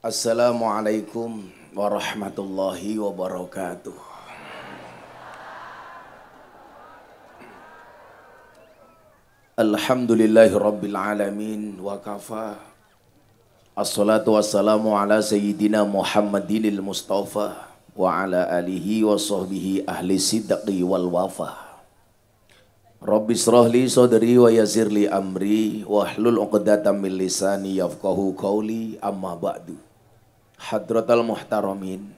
Assalamualaikum warahmatullahi wabarakatuh. Alhamdulillahi rabbil alamin wa kafa. Assalatu wassalamu ala sayyidina Muhammadinil Mustafa wa ala alihi wa sahbihi ahli sidqi wal wafa. Rabbi israh li sadri wa yassir li amri wa hlul 'uqdatam min lisani yafqahu qawli, amma ba'du. Hadratal muhtaramin,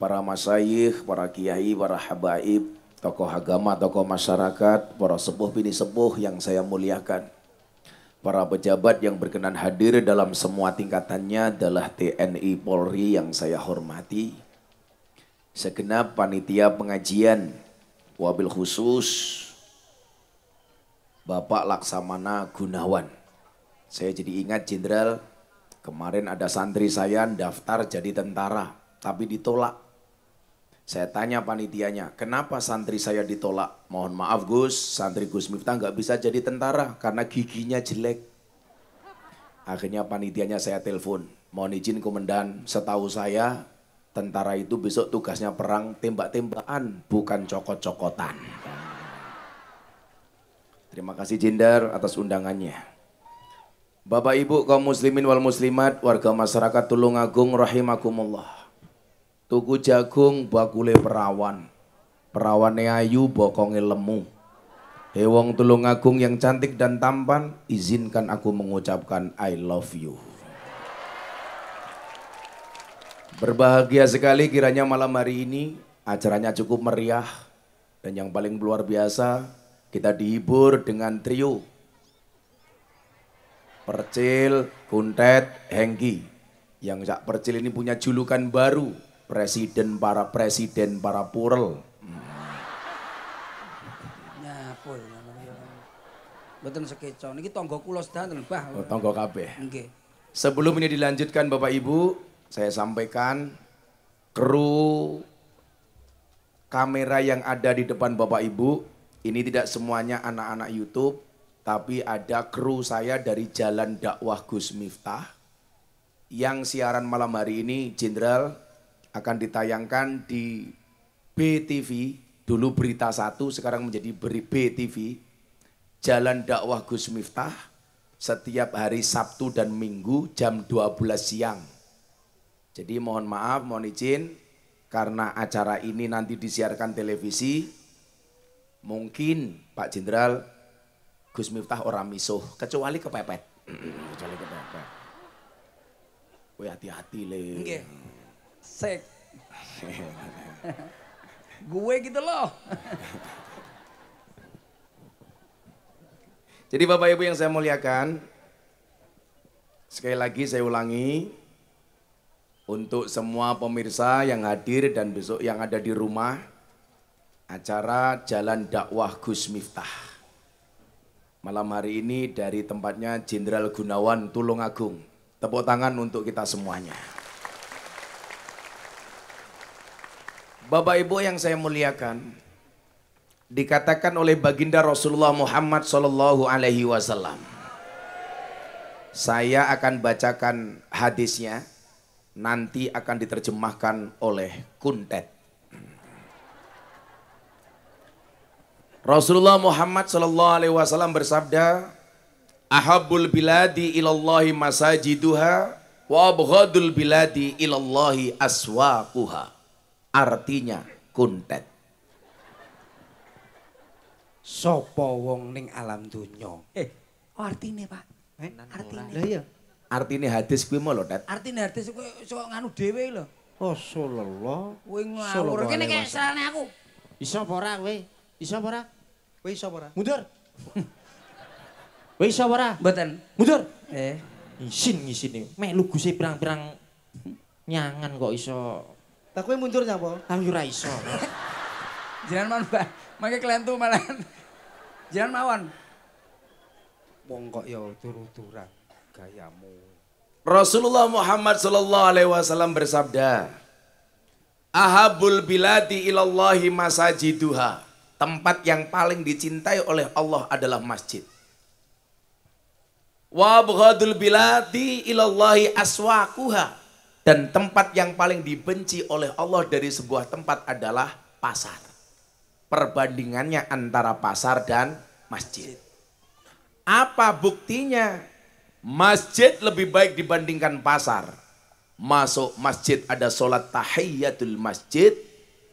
para masyayikh, para kiai, para habaib, tokoh agama, tokoh masyarakat, para sepuh bini sepuh yang saya muliakan, para pejabat yang berkenan hadir dalam semua tingkatannya adalah TNI Polri yang saya hormati, segenap panitia pengajian, wabil khusus Bapak Laksamana Gunawan. Saya jadi ingat Jenderal, kemarin ada santri saya daftar jadi tentara, tapi ditolak. Saya tanya panitianya, kenapa santri saya ditolak? Mohon maaf Gus, santri Gus Miftah nggak bisa jadi tentara karena giginya jelek. Akhirnya panitianya saya telepon, mohon izin komandan, setahu saya tentara itu besok tugasnya perang tembak-tembakan, bukan cokot-cokotan. Terima kasih Jenderal atas undangannya. Bapak Ibu kaum muslimin wal muslimat, warga masyarakat Tulungagung rahimakumullah. Tuku jagung bakule perawan, perawane ayu bokonge lemu. Hewong Tulungagung yang cantik dan tampan, izinkan aku mengucapkan I love you. Berbahagia sekali kiranya malam hari ini acaranya cukup meriah, dan yang paling luar biasa kita dihibur dengan trio Percil, Kuntet, Hengki. Yang Cak Percil ini punya julukan baru, presiden para purel. Nyapul. Mboten sekeco niki tangga kula sedanten, Mbah. Oh, tangga kabeh. Nggih. Sebelum ini dilanjutkan Bapak Ibu, saya sampaikan kru kamera yang ada di depan Bapak Ibu, ini tidak semuanya anak-anak YouTube, tapi ada kru saya dari Jalan Dakwah Gus Miftah yang siaran malam hari ini Jenderal akan ditayangkan di BTV, dulu Berita 1 sekarang menjadi BTV, Jalan Dakwah Gus Miftah, setiap hari Sabtu dan Minggu jam 12 siang. Jadi mohon maaf, mohon izin, karena acara ini nanti disiarkan televisi, mungkin Pak Jenderal Gus Miftah orang misuh, kecuali kepepet. Kecuali kepepet. Woi hati-hati le. Nggih. Sek. Gue gitu loh. Jadi Bapak Ibu yang saya muliakan, sekali lagi saya ulangi, untuk semua pemirsa yang hadir dan besok yang ada di rumah, acara Jalan Dakwah Gus Miftah. Malam hari ini dari tempatnya Jenderal Gunawan Tulungagung. Tepuk tangan untuk kita semuanya. Bapak Ibu yang saya muliakan, dikatakan oleh baginda Rasulullah Muhammad SAW. Saya akan bacakan hadisnya, nanti akan diterjemahkan oleh Kuntet. Rasulullah Muhammad SAW bersabda, ahabbul biladi ilallahi masajiduha wa abghadul biladi ilallahi aswaquha. Artinya Kuntet, Sopo wong ning alam dunya. Artine, Pak. Artine. Lah iya. artinya hadis kuwi mau lho, Tet. Artine artis kowe iso nganu dhewe lho. Rasulullah. Kowe ngawur kene kek serane aku. Iso apa ora kowe? Iso apa ora? Kowe iso apa ora? Mundur. Kowe iso apa ora? Mboten. Mundur. Isin Ngisin melu guse pirang-pirang nyangan kok iso. Tak kowe mundur nyapa? Aku ora iso. Jangan man, Mbah. Mangke klentu malahan. Jangan mawon. Wong kok ya tur-turan gayamu. Rasulullah Muhammad SAW bersabda, ahabul biladi ilallahi masajiduha. Tempat yang paling dicintai oleh Allah adalah masjid. Wa abghadul biladi ilallahi aswaquha. Dan tempat yang paling dibenci oleh Allah dari sebuah tempat adalah pasar. Perbandingannya antara pasar dan masjid. Apa buktinya? Masjid lebih baik dibandingkan pasar. Masuk masjid ada sholat tahiyatul masjid.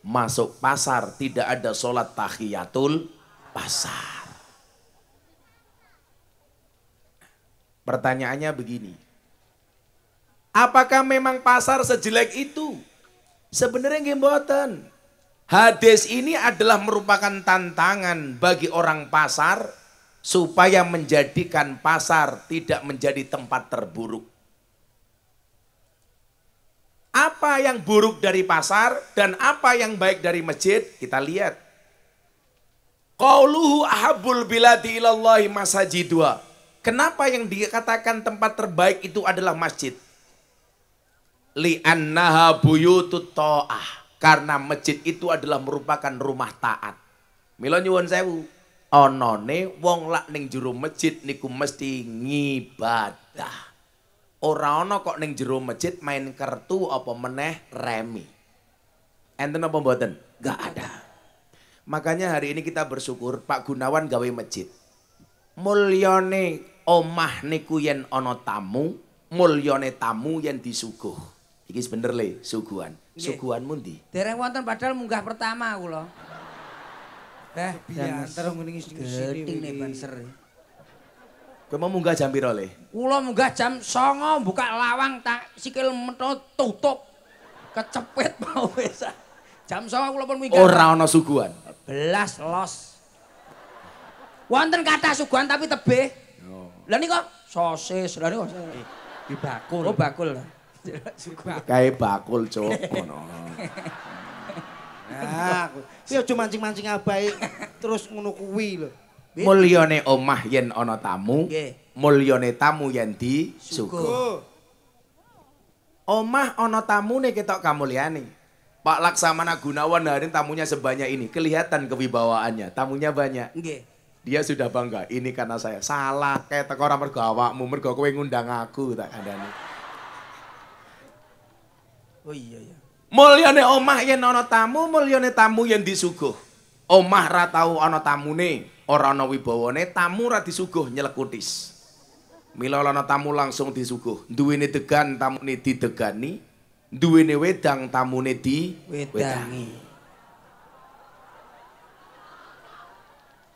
Masuk pasar tidak ada sholat tahiyatul pasar. Pertanyaannya begini. Apakah memang pasar sejelek itu? Sebenarnya nggih mboten. Hadis ini adalah merupakan tantangan bagi orang pasar supaya menjadikan pasar tidak menjadi tempat terburuk. Apa yang buruk dari pasar dan apa yang baik dari masjid? Kita lihat. Qauluhu ahabbul biladi ilallahi masajidwa. Kenapa yang dikatakan tempat terbaik itu adalah masjid? Li'annaha buyutut ta'ah. Karena masjid itu adalah merupakan rumah taat. Mila nyuwun sewu. Onone wong lak ning jero masjid niku mesti ngibadah. Ora ana kok ning jero masjid main kartu apa meneh remi. Enten apa mboten? Gak ada. Makanya hari ini kita bersyukur Pak Gunawan gawe masjid. Mulyane omah niku yen ana tamu, mulyane tamu yen disuguh. Iki bener le, suguhan. Suguhan mundi. Dereng wonten padahal munggah pertama kula. Biantar ngene iki Geting nih banser. Kowe mau munggah jam piro le? Kula munggah jam 09.00 buka lawang tak sikil metho tutup. Kecepet mau wis. Jam 09.00 kula pun munggah. Ora ana suguhan. Belas los. Wonten kathah suguhan tapi tebih. Lah niku sosis, lah niku Di bakul. oh bakul. Kae bakul cuk ngono. Nah, kuwi aja mancing-mancing abahe terus ngono kuwi lho. Mulyane omah yen ana tamu, Nggih. mulyane tamu yen disuguh. Omah ana tamune ketok kamulyane. Pak Laksamana Gunawan hari ini tamunya sebanyak ini, kelihatan kewibawaannya, tamunya banyak. Nggih. Dia sudah bangga, ini karena saya. Salah, kayak teko ora mergo awakmu, mergo kowe ngundang aku tak kandhani. Oh iya ya. Mulyane omah yen ana tamu, mulyane tamu yen disuguh. Omah ra tau ana tamune, ora ana wibawane, tamu ra disuguh nyelekutis. Mila ana tamu langsung disuguh. Duwene degan tamune didegani, duwene wedang tamune Wedangi.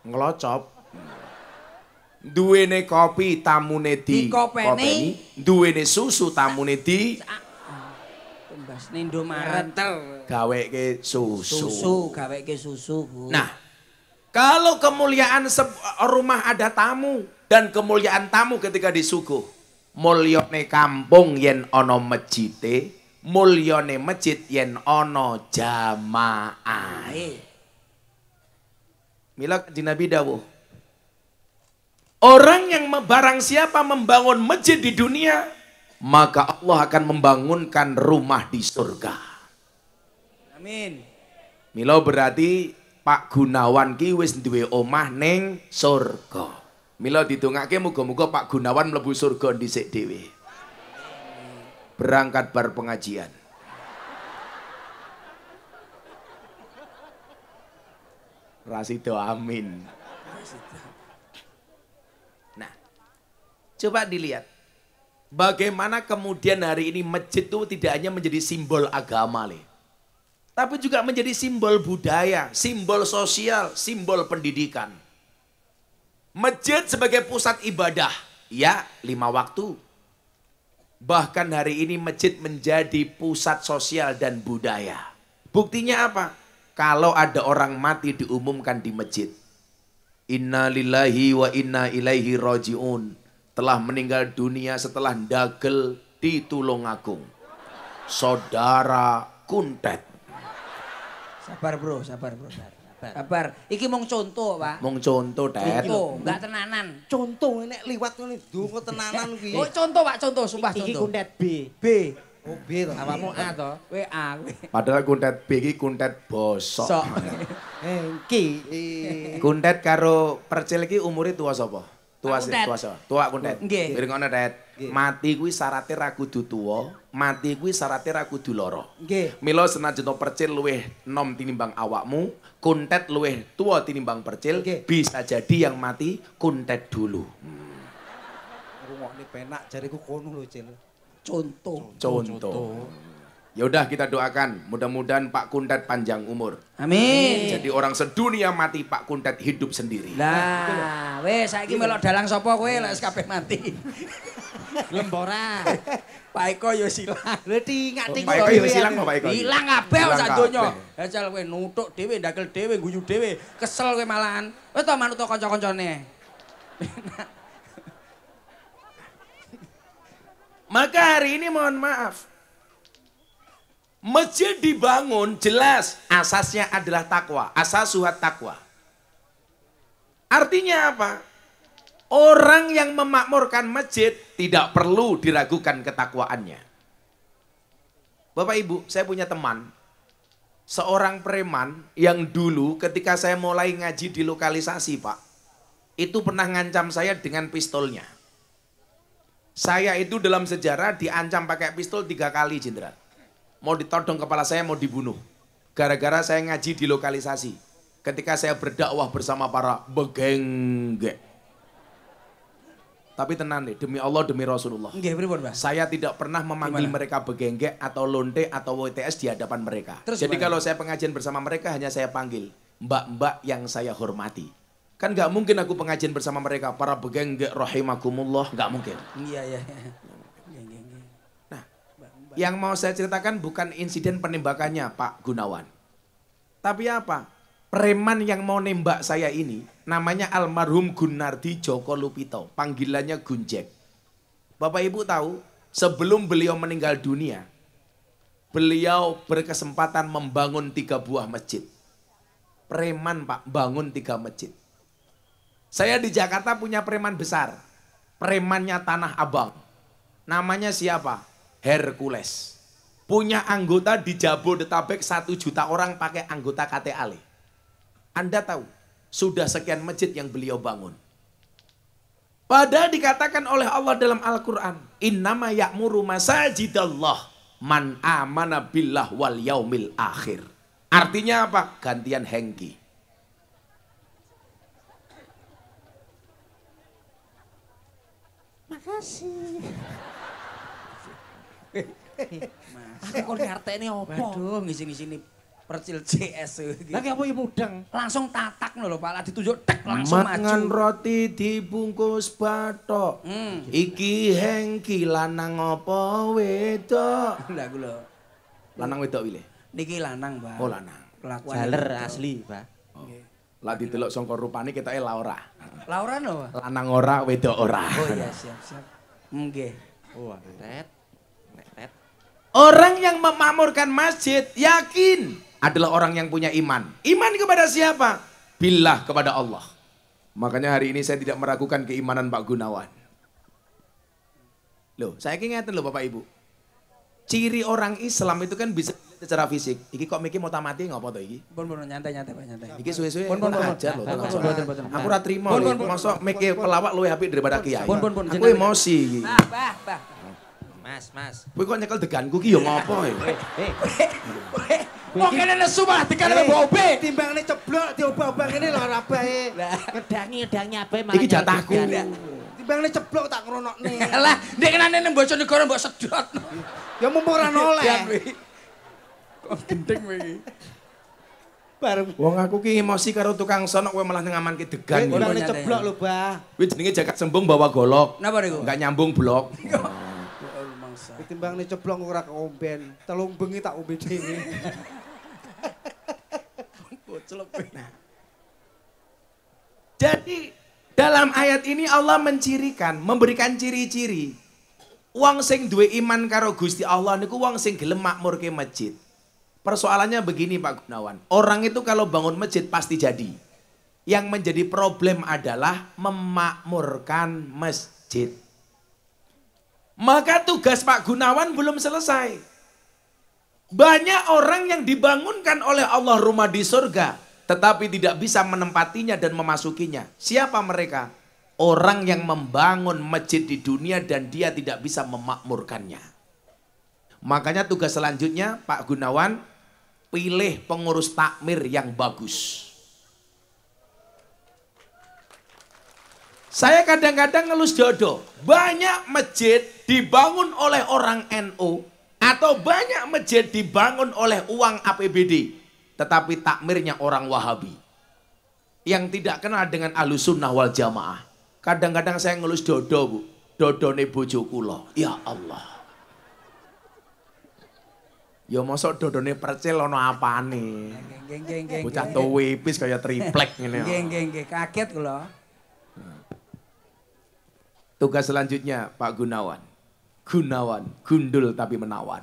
Ngelocop. Duwene kopi tamune Dikopeni. duwene susu tamune Mbas Indomaret. gaweke susu. Susu, gaweke susu, Bu. Nah, kalau kemuliaan rumah ada tamu dan kemuliaan tamu ketika disuguh, mulyane kampung yen ana masjide, mulyane masjid yen ana jamaah. Mila kanjeng Nabi dawuh, orang yang barang siapa membangun masjid di dunia, maka Allah akan membangunkan rumah di surga. Amin. Mila berarti Pak Gunawan ki wis duwe omah ning surga. Mila didongake muga-muga Pak Gunawan mlebu surga dhisik dhewe. Berangkat bar pengajian. Rasido amin. Nah, coba dilihat. Bagaimana kemudian hari ini masjid itu tidak hanya menjadi simbol agama, tapi juga menjadi simbol budaya, simbol sosial, simbol pendidikan. Masjid sebagai pusat ibadah, ya 5 waktu. Bahkan hari ini masjid menjadi pusat sosial dan budaya. Buktinya apa? Kalau ada orang mati diumumkan di masjid. Inna lillahi wa inna ilaihi raji'un. Telah meninggal dunia setelah ndagel di Tulungagung. Saudara Kuntet. Sabar bro. Sabar. Iki mung contoh, Pak. Mung contoh, Tet. Contoh, enggak tenanan. Contoh nek liwat ngene donga tenanan kuwi. Oh, contoh, Pak, contoh, sumpah Iki contoh. kuntet B. B. Oh, B to. Awakmu A to, kowe A. Padahal Kuntet B iki Kuntet bosok. Sok. Engki. Kuntet karo Percil iki umure tua sapa? Tua Kuntet. tua kuntet. Nggih. Piring ngono, Det. Nggih. Mati kuwi syaraté ra kudu tuwa, mati kuwi syaraté ra kudu lara. Nggih. Mila senajan to percil luwih enom tinimbang awakmu, kuntet luwih tua tinimbang percil, Nggih. bisa jadi yang mati kuntet dulu. Rungokne penak jariku kono lho, Cil. Contoh. Contoh. Ya udah kita doakan, mudah-mudahan Pak Kuntet panjang umur. Amin. Jadi orang sedunia mati, Pak Kuntet hidup sendiri. Lah, wes saiki melok dalang sapa kowe lek wis kabeh mati. Lembora. Pak Eko yo silang. Lha tingak-tingak Pak Eko ya wis ilang Pak Eko. Hilang kabeh Hilang sak kabeh. donya. Hajal kowe nutuk dhewe, ndakel dhewe, guyu dhewe, kesel kowe malahan. Wis to manut kanca-kancane. Maka hari ini mohon maaf. Masjid dibangun jelas asasnya adalah takwa, asasuhat takwa. Artinya apa? Orang yang memakmurkan masjid tidak perlu diragukan ketakwaannya. Bapak Ibu, saya punya teman, seorang preman yang dulu ketika saya mulai ngaji di lokalisasi Pak, itu pernah ngancam saya dengan pistolnya. Saya itu dalam sejarah diancam pakai pistol 3 kali jenderal. Mau ditodong kepala saya, mau dibunuh. Gara-gara saya ngaji di lokalisasi. Ketika saya berdakwah bersama para begengge. Tapi tenang deh, demi Allah, demi Rasulullah. Nggih, pripun, Mbah? Saya tidak pernah memanggil Gimana? mereka begengge atau lonte atau WTS di hadapan mereka. Terus Jadi gimana? kalau saya pengajian bersama mereka hanya saya panggil mbak-mbak yang saya hormati. Kan nggak mungkin aku pengajian bersama mereka para begengge rahimakumullah, nggak mungkin. Iya, iya. Yang mau saya ceritakan bukan insiden penembakannya Pak Gunawan. Tapi apa? Preman yang mau nembak saya ini namanya almarhum Gunardi Joko Lupito. Panggilannya Gunjek. Bapak Ibu tahu sebelum beliau meninggal dunia, beliau berkesempatan membangun 3 buah masjid. Preman Pak, bangun 3 masjid. Saya di Jakarta punya preman besar. Premannya Tanah Abang. Namanya siapa? Hercules. Punya anggota di Jabodetabek 1 juta orang pakai anggota KTA. Anda tahu, sudah sekian masjid yang beliau bangun. Padahal dikatakan oleh Allah dalam Al-Quran, innama ya'muru masajidallah man amana billah wal yaumil akhir. Artinya apa? Gantian Hengki. Makasih. Mas. Aku kon ngerteni opo? Waduh, ngisi-ngisini percil CS iki. Lagi apa ya mudeng? Langsung tatak lho Pak, lah ditunjuk tek langsung Mangan maju. roti dibungkus bathok. Iki Hengki lanang apa wedok? Lah aku lho. Lanang wedok wile. Niki lanang, Mbak. Oh lanang. Kelakuan Jaler itu. asli, Pak. Lah didelok sangka rupane ketoke la ora. Laura no, Pak? Lanang ora, wedok ora. Oh iya, siap-siap. Nggih. Wah, tet. Tet. Orang yang memakmurkan masjid yakin adalah orang yang punya iman. Iman kepada siapa? Billah, kepada Allah. Makanya hari ini saya tidak meragukan keimanan Pak Gunawan. Loh, saya ingatkan loh Bapak Ibu. Ciri orang Islam itu kan bisa dilihat secara fisik. Iki kok mikir mau tamati ngopo to iki? Pun nyantai-nyantai Pak, nyantai. Iki suwe-suwe Pun, ajar loh. Pun, langsung. pun, pun, pun. Aku ra trimo Pun, lho. pun, pun. Mosok mikir pelawak luwih apik daripada kiai. Pun, pun, pun. Aku Jenengan- emosi iki. Bah. Mas. Kowe kok nyekel deganku ki ya ngopo ya? Kok kene nesu malah dikane mbok obe. Timbangane ceblok diobah-obah ngene lho ora bae. Ngedangi ape malah. Iki jatahku. Timbangane ceblok tak ngrunokne. Lah, ndek kenane ning Bojonegoro mbok sedot. Ya mumpung ora noleh. Kok gendeng kowe iki. Bareng Wong aku ki emosi karo tukang sono kowe malah ngamanke degan. Pun, pun, timbangane nyantai. ceblok lho, Bah. Kuwi jenenge jagat sembung bawa golok. Napa niku? Enggak nyambung blok. Timbangane ceblok ora keomben. Telung bengi tak ombe dhewe. Koclok. Jadi dalam ayat ini Allah mencirikan, memberikan ciri-ciri. Wong sing duwe iman karo Gusti Allah niku wong sing gelem makmurke masjid. Persoalannya begini Pak Gunawan, orang itu kalau bangun masjid pasti jadi. Yang menjadi problem adalah memakmurkan masjid. Maka tugas Pak Gunawan belum selesai. Banyak orang yang dibangunkan oleh Allah rumah di surga, tetapi tidak bisa menempatinya dan memasukinya. Siapa mereka? orang yang membangun masjid di dunia dan dia tidak bisa memakmurkannya. Makanya tugas selanjutnya Pak Gunawan, pilih pengurus takmir yang bagus. Saya kadang-kadang ngelus dodo, banyak masjid dibangun oleh orang NU atau banyak masjid dibangun oleh uang APBD, tetapi takmirnya orang Wahabi yang tidak kenal dengan Ahlussunnah wal Jamaah. Kadang-kadang saya ngelus dodo, Bu, dodone bojo kula. Ya Allah. Ya mosok dodone percil ono apane? Bocah tuwipis kaya triplek ngene. Nggih, kaget kula. Tugas selanjutnya Pak Gunawan. Gunawan, gundul tapi menawan.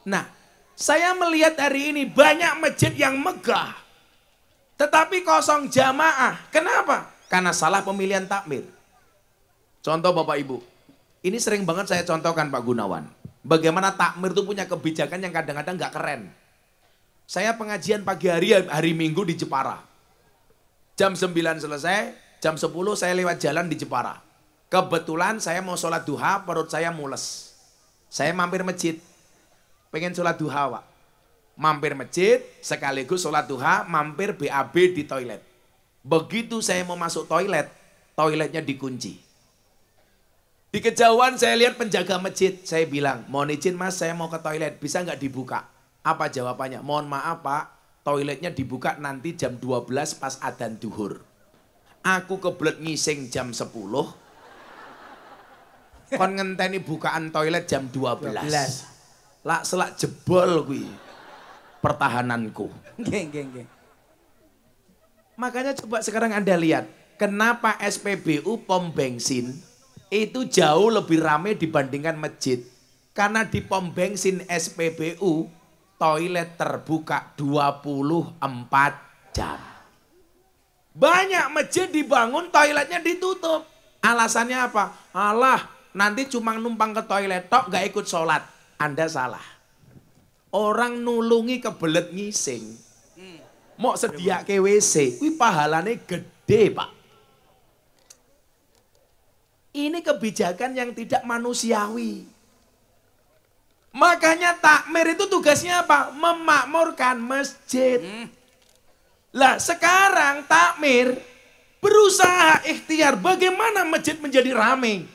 Nah, saya melihat hari ini banyak masjid yang megah. Tetapi kosong jamaah. Kenapa? Karena salah pemilihan takmir. Contoh Bapak Ibu. Ini sering banget saya contohkan Pak Gunawan. Bagaimana takmir itu punya kebijakan yang kadang-kadang gak keren. Saya pengajian pagi hari Minggu di Jepara. Jam 9 selesai, jam 10 saya lewat jalan di Jepara. Kebetulan saya mau sholat duha, perut saya mules. Saya mampir masjid. Pengen sholat duha, Pak. Mampir masjid, sekaligus sholat duha, mampir BAB di toilet. Begitu saya mau masuk toilet, toiletnya dikunci. Di kejauhan saya lihat penjaga masjid, saya bilang, mohon izin Mas, saya mau ke toilet, bisa nggak dibuka? Apa jawabannya? Mohon maaf Pak, toiletnya dibuka nanti jam 12 pas adzan duhur. Aku kebelet ngising jam 10. Kon ngenteni bukaan toilet jam 12. Lak selak jebol kuwi pertahananku. Nggih. Makanya coba sekarang Anda lihat, kenapa SPBU pom bensin itu jauh lebih ramai dibandingkan masjid. Karena di pom bensin SPBU toilet terbuka 24 jam. Banyak masjid dibangun toiletnya ditutup. Alasannya apa? Alah, nanti cuma numpang ke toilet tok gak ikut sholat. Anda salah. Orang nulungi kebelet ngising. Mau sedia ke WC, wih pahalane gede Pak. Ini kebijakan yang tidak manusiawi. Makanya takmir itu tugasnya apa? Memakmurkan masjid. Lah sekarang takmir berusaha ikhtiar bagaimana masjid menjadi ramai.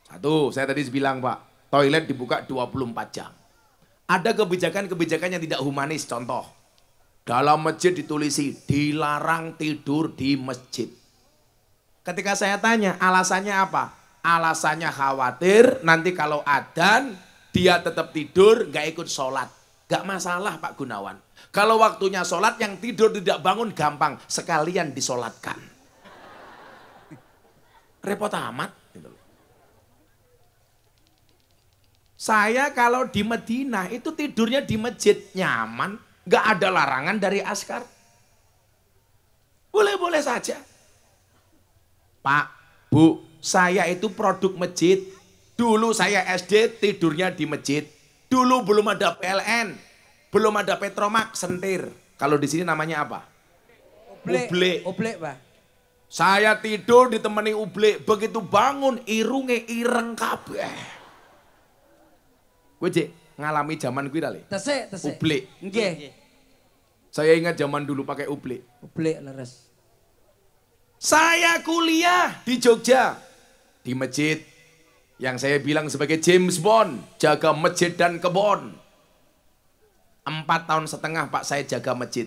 Satu, saya tadi bilang Pak, toilet dibuka 24 jam. Ada kebijakan-kebijakan yang tidak humanis, contoh. Dalam masjid ditulisi, dilarang tidur di masjid. Ketika saya tanya, alasannya apa? Alasannya khawatir nanti kalau adzan, dia tetap tidur, gak ikut sholat. Gak masalah Pak Gunawan. Kalau waktunya sholat, yang tidur tidak bangun gampang. Sekalian disolatkan. Repot amat. Saya kalau di Madinah itu tidurnya di masjid. Nyaman. Gak ada larangan dari askar. Boleh-boleh saja. Pak, Bu, saya itu produk masjid. Dulu saya SD tidurnya di masjid. Dulu belum ada PLN, belum ada Petromak, sentir. Kalau di sini namanya apa? Uble. Uble, Pak. Saya tidur ditemani uble, begitu bangun irunge ireng kabeh. Kowe Cik, ngalami zaman kuwi ta, Le? Tesik. Uble. Nggih. Saya ingat zaman dulu pakai uble. Uble leres. Saya kuliah di Jogja, di masjid. Yang saya bilang sebagai James Bond, jaga masjid dan kebon. 4,5 tahun Pak saya jaga masjid.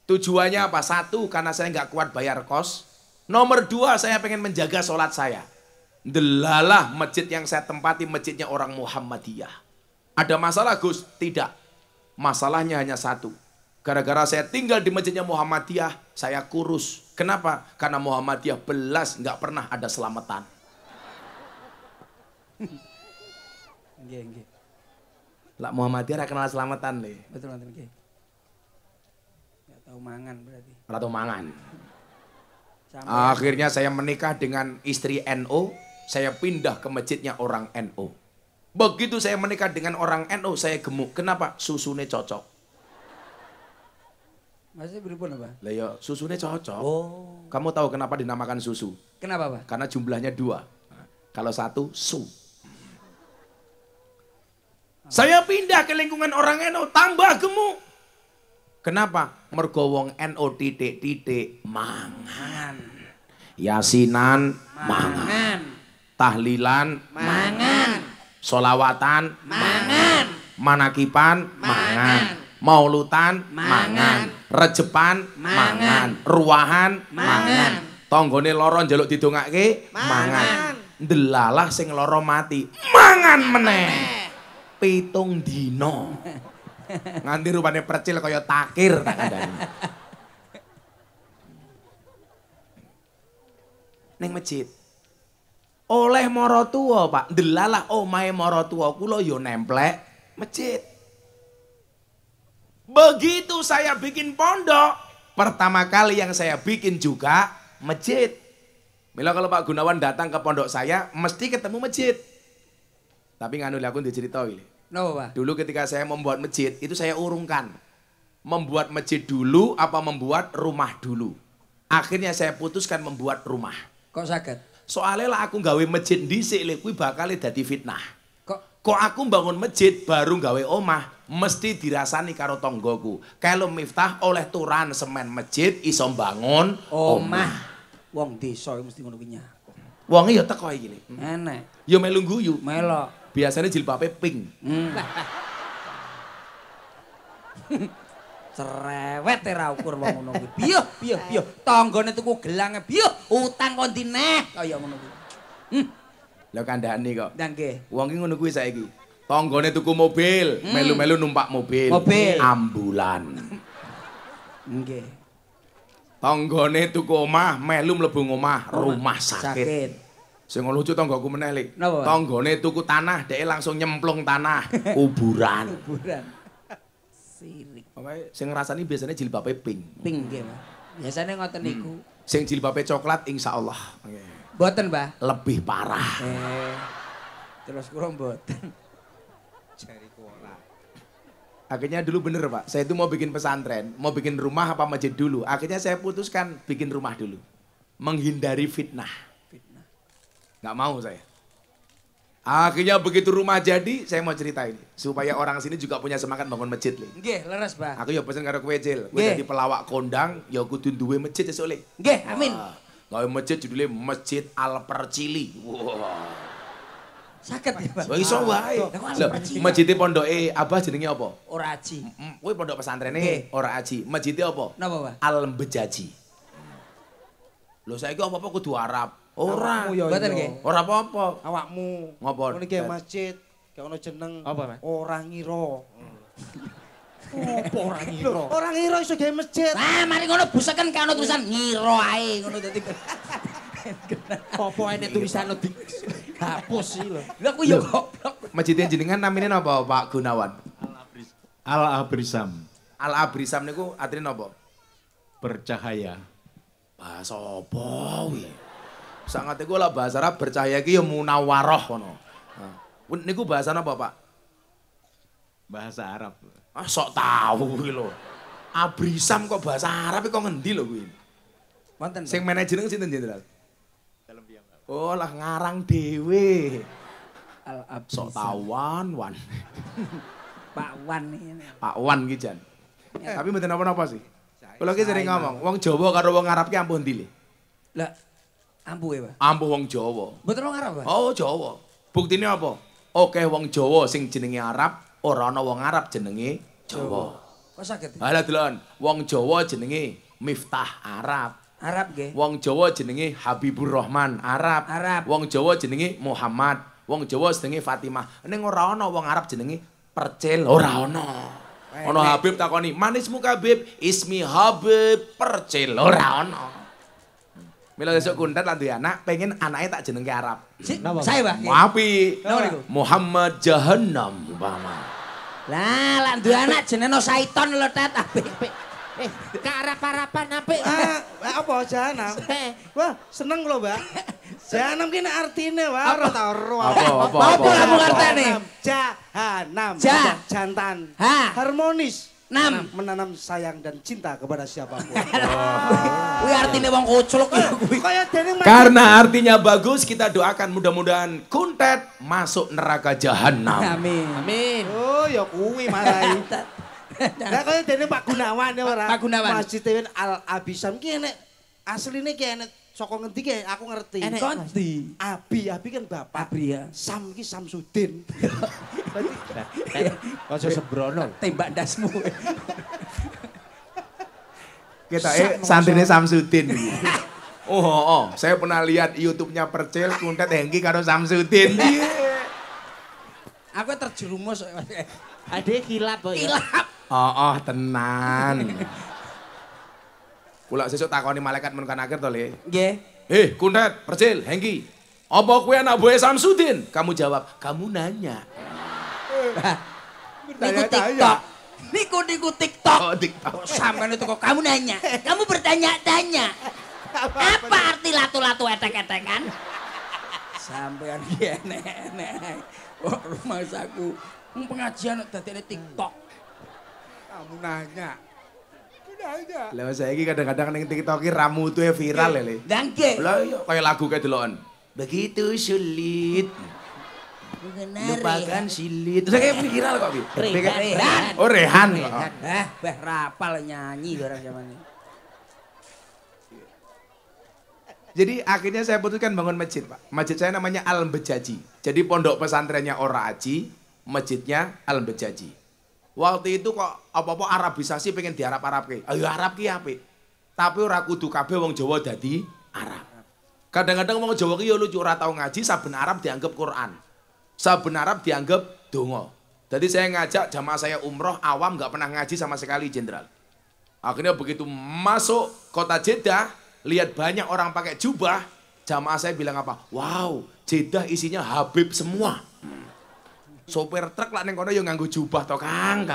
Tujuannya apa? Satu, karena saya nggak kuat bayar kos. Nomor 2, saya pengen menjaga sholat saya. Delalah masjid yang saya tempati masjidnya orang Muhammadiyah. Ada masalah Gus? Tidak. Masalahnya hanya satu. Gara-gara saya tinggal di masjidnya Muhammadiyah, saya kurus. Kenapa? Karena Muhammadiyah belas nggak pernah ada selamatan. Nggih. Lah Muhammadiyah kenal selamatan Le. Betul nggih. Enggak tahu mangan berarti. Ora tau mangan. Sampai Akhirnya saya menikah dengan istri NU, saya pindah ke masjidnya orang NU. Begitu saya menikah dengan orang NU, saya gemuk. Kenapa? Susune cocok. Maksudnya pripun apa? Lah ya susunya cocok. Oh. Kamu tahu kenapa dinamakan susu? Kenapa, Pak? Karena jumlahnya 2. Kalau 1 su. Saya pindah ke lingkungan orang NU tambah gemuk. Kenapa? Mergo wong NU titik-titik mangan. Yasinan mangan. Tahlilan Mangan. solawatan Mangan. manakipan mangan. Maulutan mangan. Rejepan mangan. Ruwahan mangan. Tonggone loro njaluk didongake mangan. Ndelalah sing loro mati mangan meneh. 7 dino. Nganti rupane percil kaya takir tak kandhani. Ning masjid. Oleh mara tuwa, Pak. Ndelalah omahe mara tuwa kula ya nemplek masjid. Begitu saya bikin pondok, pertama kali yang saya bikin juga masjid. Mila kalau Pak Gunawan datang ke pondok saya, mesti ketemu masjid. Tapi nganu aku dicerita ini. Napa, Pak? Dulu ketika saya membuat masjid, itu saya urungkan. Membuat masjid dulu apa membuat rumah dulu. Akhirnya saya putuskan membuat rumah. Kok saged? Soalnya lah aku gawe masjid dhisik lho kuwi bakal dadi fitnah. Kok Aku bangun masjid baru gawe omah, mesti dirasani karo tonggoku. Kalau Miftah oleh turan semen masjid iso bangun omah. Wong desa mesti ngono kuwi. Wong ya teko iki. Enek. Ya melu guyu. Melok. Biasanya jilbabe pink. Cerewet ra ukur wong ngono kuwi. Piye. Tanggane tuku gelange piye? Utang kon dineh kaya ngono kuwi. Lah kandhane kok. Nggih. Nggih. Wong iki ngono kuwi saiki. Tanggane tuku mobil, melu-melu numpak mobil. Mobil. Ambulan. Nggih. Tanggane tuku omah, melu mlebu omah, rumah sakit. Sing lucu tanggoku meneh, Lik. Napa, Pak? Tanggane tuku tanah, dhek langsung nyemplung tanah, kuburan. Kuburan. Sirik. Pokoke sing ngrasani biasanya jilbabe pink. Ping nggih, Pak. Biasane ngoten niku. Sing jilbabe coklat insyaallah Mboten, Pak. lebih parah. Terus kula mboten. Akhirnya dulu bener Pak, saya itu mau bikin pesantren, mau bikin rumah apa masjid dulu. Akhirnya saya putuskan bikin rumah dulu. Menghindari fitnah. Nggak mau saya. Akhirnya begitu rumah jadi, saya mau cerita ini. Supaya orang sini juga punya semangat bangun masjid. Nggih, leres, Pak. Aku ya pesen karo kowe Cil. Kowe Nggih. dadi pelawak kondang, ya kudu duwe masjid esuk Le. Nggih, amin. Gawe masjid judulnya Masjid Al Percili. Wah. Saged ya, Pak. Wah iso wae. Lah, kok Al Lho, Percili? masjide pondoke Abah jenenge apa? Ora aji. Kowe pondok pesantrennya Nggih. ora aji. Masjide apa? Napa, Pak? Al Bejaji. Lho saiki apa-apa kudu Arab. Ora. Mboten nggih. Ora apa-apa. Awakmu. Ngopo? Ngene iki masjid, gak ono jeneng. Apa, Mas? Ora ngira. Apa ora ngira? Ora ngira iso gawe masjid. Ah, mari ngono buseken kan ono tulisan ngiro ae ngono dadi. Apa enek tulisan di hapus sih lho. Lah ku yo goblok. Masjidnya jenengan namanya napa Pak Gunawan? Al-Abrisam, Al Abrisam niku artine napa? bercahaya. Bahasa apa kuwi? Sangat iku lah bahasa Arab bercahaya iki ya munawwarah ngono. Nah, niku bahasa apa, Pak? Bahasa Arab. Ah sok tahu kuwi lho. Abrisam kok bahasa Arab kok ngendi lho kuwi? Wonten. Sing manajer sinten Jenderal? Oh lah ngarang dhewe. Al Abdi. Sok tawan wan. Pak Wan ini. Pak Wan ki jan. Tapi mboten napa-napa sih. Kula ki sering ngomong, wong Jawa karo wong Arab ki ampuh ndi le? Lah ampuh ya, Pak. Ampuh wong Jawa. Mboten wong Arab, Pak. Oh Jawa. Buktine apa? Oke wong Jawa sing jenenge Arab, ora ana wong Arab jenenge Jawa. Kok saged? Halah delon, wong Jawa jenenge Miftah Arab. Arab nggih. Wong Jawa jenenge Habibur Rahman Arab. Arab. Wong Jawa jenenge Muhammad. Wong Jawa jenenge Fatimah. Ning ora ana wong Arab jenenge Percil, ora ana. Ana Habib takoni, "Manismu Habib?" "Ismi Habib Percil." Ora ana. Mila esuk kuntet lan duwe anak, pengen anake tak jenengke Arab. Saya, Pak. nggih. Api. Napa niku? Muhammad Jahannam umpama. Lah, lan duwe anak jenenge Saiton lho, Tet. Apik. Kearap-arapan apik. Apa jahanam? Wah, seneng lho, Mbak. Jahanam ki nek artine wae ora ta ero. Apa kamu ngerteni? Jahanam. Ja. Jantan. Ha. Harmonis. menanam sayang dan cinta kepada siapapun. Kuwi artine wong kucluk ya kuwi. Kaya dene Karena artinya bagus, kita doakan mudah-mudahan Kuntet masuk neraka jahanam. Amin. Amin. Oh ya kuwi marai. Lah kaya dene Pak Gunawan ya ora. Pak Gunawan. Masjid Al Abisam ki enek asline ki enek saka ngendi ki aku ngerti. Enek. Kondi. Abi kan bapak. Abri ya. Sam ki Samsudin. Aja sembrono. Tembak dasmu. Kita santrine Samsudin. Oh, saya pernah lihat YouTube-nya Percil Kuntet Hengki karo Samsudin. Aku terjerumus. Ade kilap kok ya. Ilap. Tenan. Kula sesuk takoni malaikat mun kan akhir to, Le. Nggih. Kuntet, Percil, Hengki. Apa kowe anak buah Samsudin? Kamu jawab, kamu nanya. Niku TikTok. Niku TikTok. Oh, TikTok. Kok sampean itu kok kamu nanya? Kamu bertanya-tanya. Apa arti latu-latu etek-etekan? Sampean ki enek-enek. Kok rumah saku pengajian dadene TikTok. Kamu nanya. Lah saiki kadang-kadang ning TikTok ki ramu tuh viral ya, Le. Lah nggih. Lah iya kayak lagu kayak deloken. Begitu sulit. Lupakan silit. Terus kayak viral kok, Bi. Rehan. Oh, Rehan. Beh rapal nyanyi orang zaman ini. Jadi akhirnya saya putuskan bangun masjid, Pak. Masjid saya namanya Al-Bejaji. Jadi pondok pesantrennya Ora Aji, masjidnya Al-Bejaji. Waktu itu kok apa-apa Arabisasi pengen diarab-arabke. Ayo Arab ki apik. Tapi ora kudu kabeh wong Jawa dadi Arab. Kadang-kadang wong Jawa ki yo lucu ora tau ngaji, saben Arab dianggap Quran. Saben Arab dianggap donga. Jadi saya ngajak jamaah saya umroh awam nggak pernah ngaji sama sekali, Jenderal. Akhirnya begitu masuk kota Jeddah, lihat banyak orang pakai jubah, jamaah saya bilang apa? Wow, Jeddah isinya Habib semua. Sopir truk lah neng kono yang nganggo jubah toh Kang.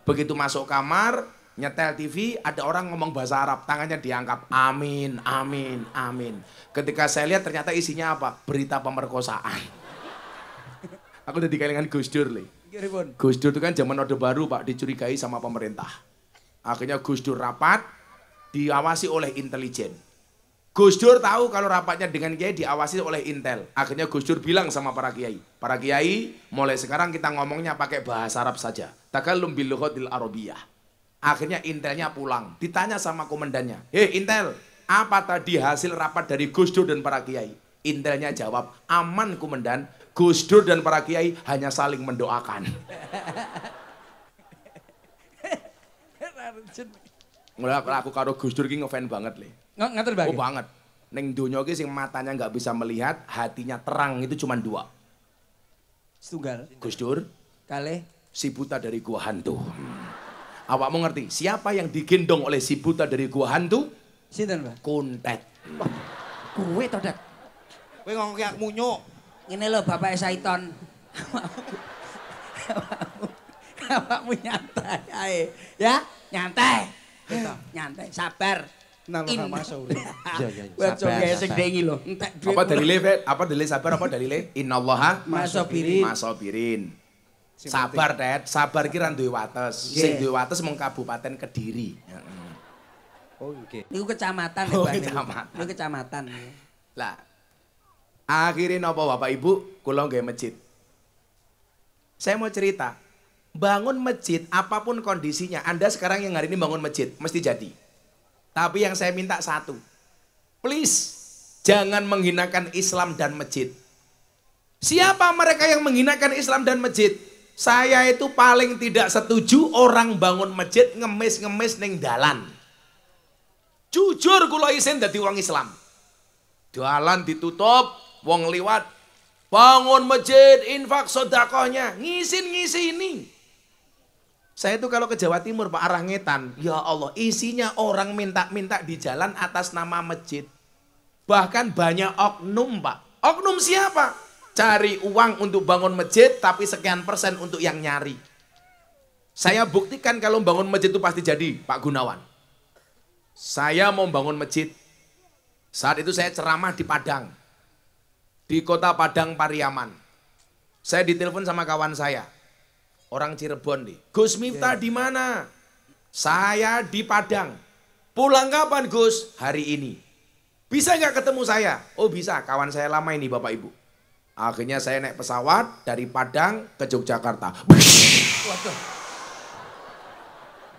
Begitu masuk kamar, nyetel TV, ada orang ngomong bahasa Arab, tangannya diangkat, amin, amin, amin. Ketika saya lihat ternyata isinya apa? Berita pemerkosaan. Aku udah dikalingan Gus Dur, Le. Gus Dur itu kan zaman Orde Baru, Pak, dicurigai sama pemerintah. Akhirnya Gus Dur rapat, diawasi oleh intelijen. Gus Dur tahu kalau rapatnya dengan kiai diawasi oleh intel. Akhirnya Gus Dur bilang sama para kiai, mulai sekarang kita ngomongnya pakai bahasa Arab saja. Takallum bil lughatil arabiyyah. Akhirnya intelnya pulang, ditanya sama komandannya, Intel, apa tadi hasil rapat dari Gus Dur dan para kiai? Intelnya jawab, aman komandan, Gus Dur dan para kiai hanya saling mendoakan. Mulai aku karo Gus Dur ki ngefan banget, Le. Ngatur bae. Oh banget. Neng donya ki sing matanya nggak bisa melihat, hatinya terang itu cuma dua. Setunggal. Gus Dur, Kalih. si buta dari gua hantu. Awakmu ngerti siapa yang digendong oleh si buta dari gua hantu? Sinten, Pak? Kuntet. Kowe to, Dak. Kowe ngomong kayak munyuk. Ini lho Bapak Saiton. Awakmu nyantai ae. Ya, nyantai. Nyantai, sabar. Nang ora masuk. Iya, iya. Wes Sabar, gawe sing sabar. dengi lho. Entek Apa dalile, Fet? Apa dalile sabar apa dalile? Innallaha Masobirin. masobirin. Sabar, Tet. Sabar ki ra duwe wates. Sing duwe wates mung Kabupaten Kediri. Oh nggih. Niku kecamatan Oh, Pak. kecamatan. Niku kecamatan. Lah, akhirnya napa Bapak Ibu, kula nggih masjid. Saya mau cerita, bangun masjid apapun kondisinya, Anda sekarang yang hari ini bangun masjid, mesti jadi. Tapi yang saya minta satu, please, jangan menghinakan Islam dan masjid. Siapa mereka yang menghinakan Islam dan masjid? Saya itu paling tidak setuju orang bangun masjid ngemis-ngemis ning dalan. Jujur kula isin dadi wong Islam. Dalan ditutup, wong liwat, bangun masjid, infak sedekahnya, ngisin-ngisini. Saya itu kalau ke Jawa Timur Pak arah Ngetan, ya Allah isinya orang minta-minta di jalan atas nama masjid. Bahkan banyak oknum Pak. Oknum siapa? Cari uang untuk bangun masjid tapi sekian persen untuk yang nyari. Saya buktikan kalau bangun masjid itu pasti jadi Pak Gunawan. Saya mau bangun masjid. Saat itu saya ceramah di Padang. Di kota Padang Pariaman. Saya ditelepon sama kawan saya. Orang Cirebon nih. Gus Miftah di mana? Saya di Padang. Pulang kapan Gus? Hari ini. Bisa nggak ketemu saya? Oh bisa, kawan saya lama ini Bapak Ibu. Akhirnya saya naik pesawat dari Padang ke Yogyakarta. Waduh.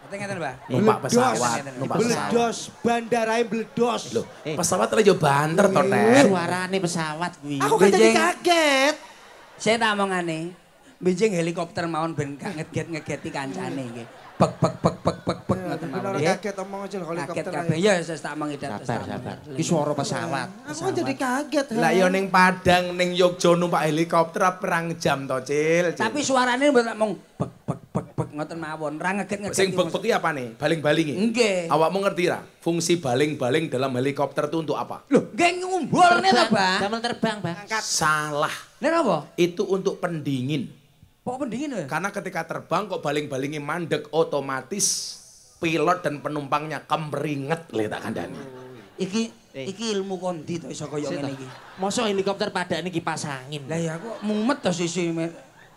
Ngeten, Mbak. Numpak pesawat, numpak pesawat. Bledos, bandarae bledos. Loh, pesawat lah yo banter to, Tet. Suarane pesawat kuwi. Aku kan jadi Benjing. kaget. Saya tak omongane. Benjing helikopter mawon ben gak ngeget-ngegeti kancane nggih. Bek ngoten mawon. Bener nggih. kaget omong aja Kaget helikopter. kabeh. Ya saya tak omongi dat. Sabar. Iki suara pesawat. Aku jadi kaget. Lah yo ning Padang ning Yogya numpak helikopter perang jam to, Cil. Tapi suarane mboten mung bek ngoten mawon. Ra ngeget-ngeget. Sing bek-bek iki apane? Baling-balingi. Nggih. Awakmu ngerti ra? Fungsi baling-baling dalam helikopter itu untuk apa? Loh, nggih ngumbulne to, Bang. Damel terbang, Bang. Salah. Nek napa? Itu untuk pendingin. Kok pendingin ya? Karena ketika terbang kok baling-balingnya mandek, otomatis pilot dan penumpangnya kemeringet le tak kandhani. Iki ilmu kondi to iso kaya ngene iki. Mosok helikopter Padang iki kipas angin. Lah ya kok mumet to sisi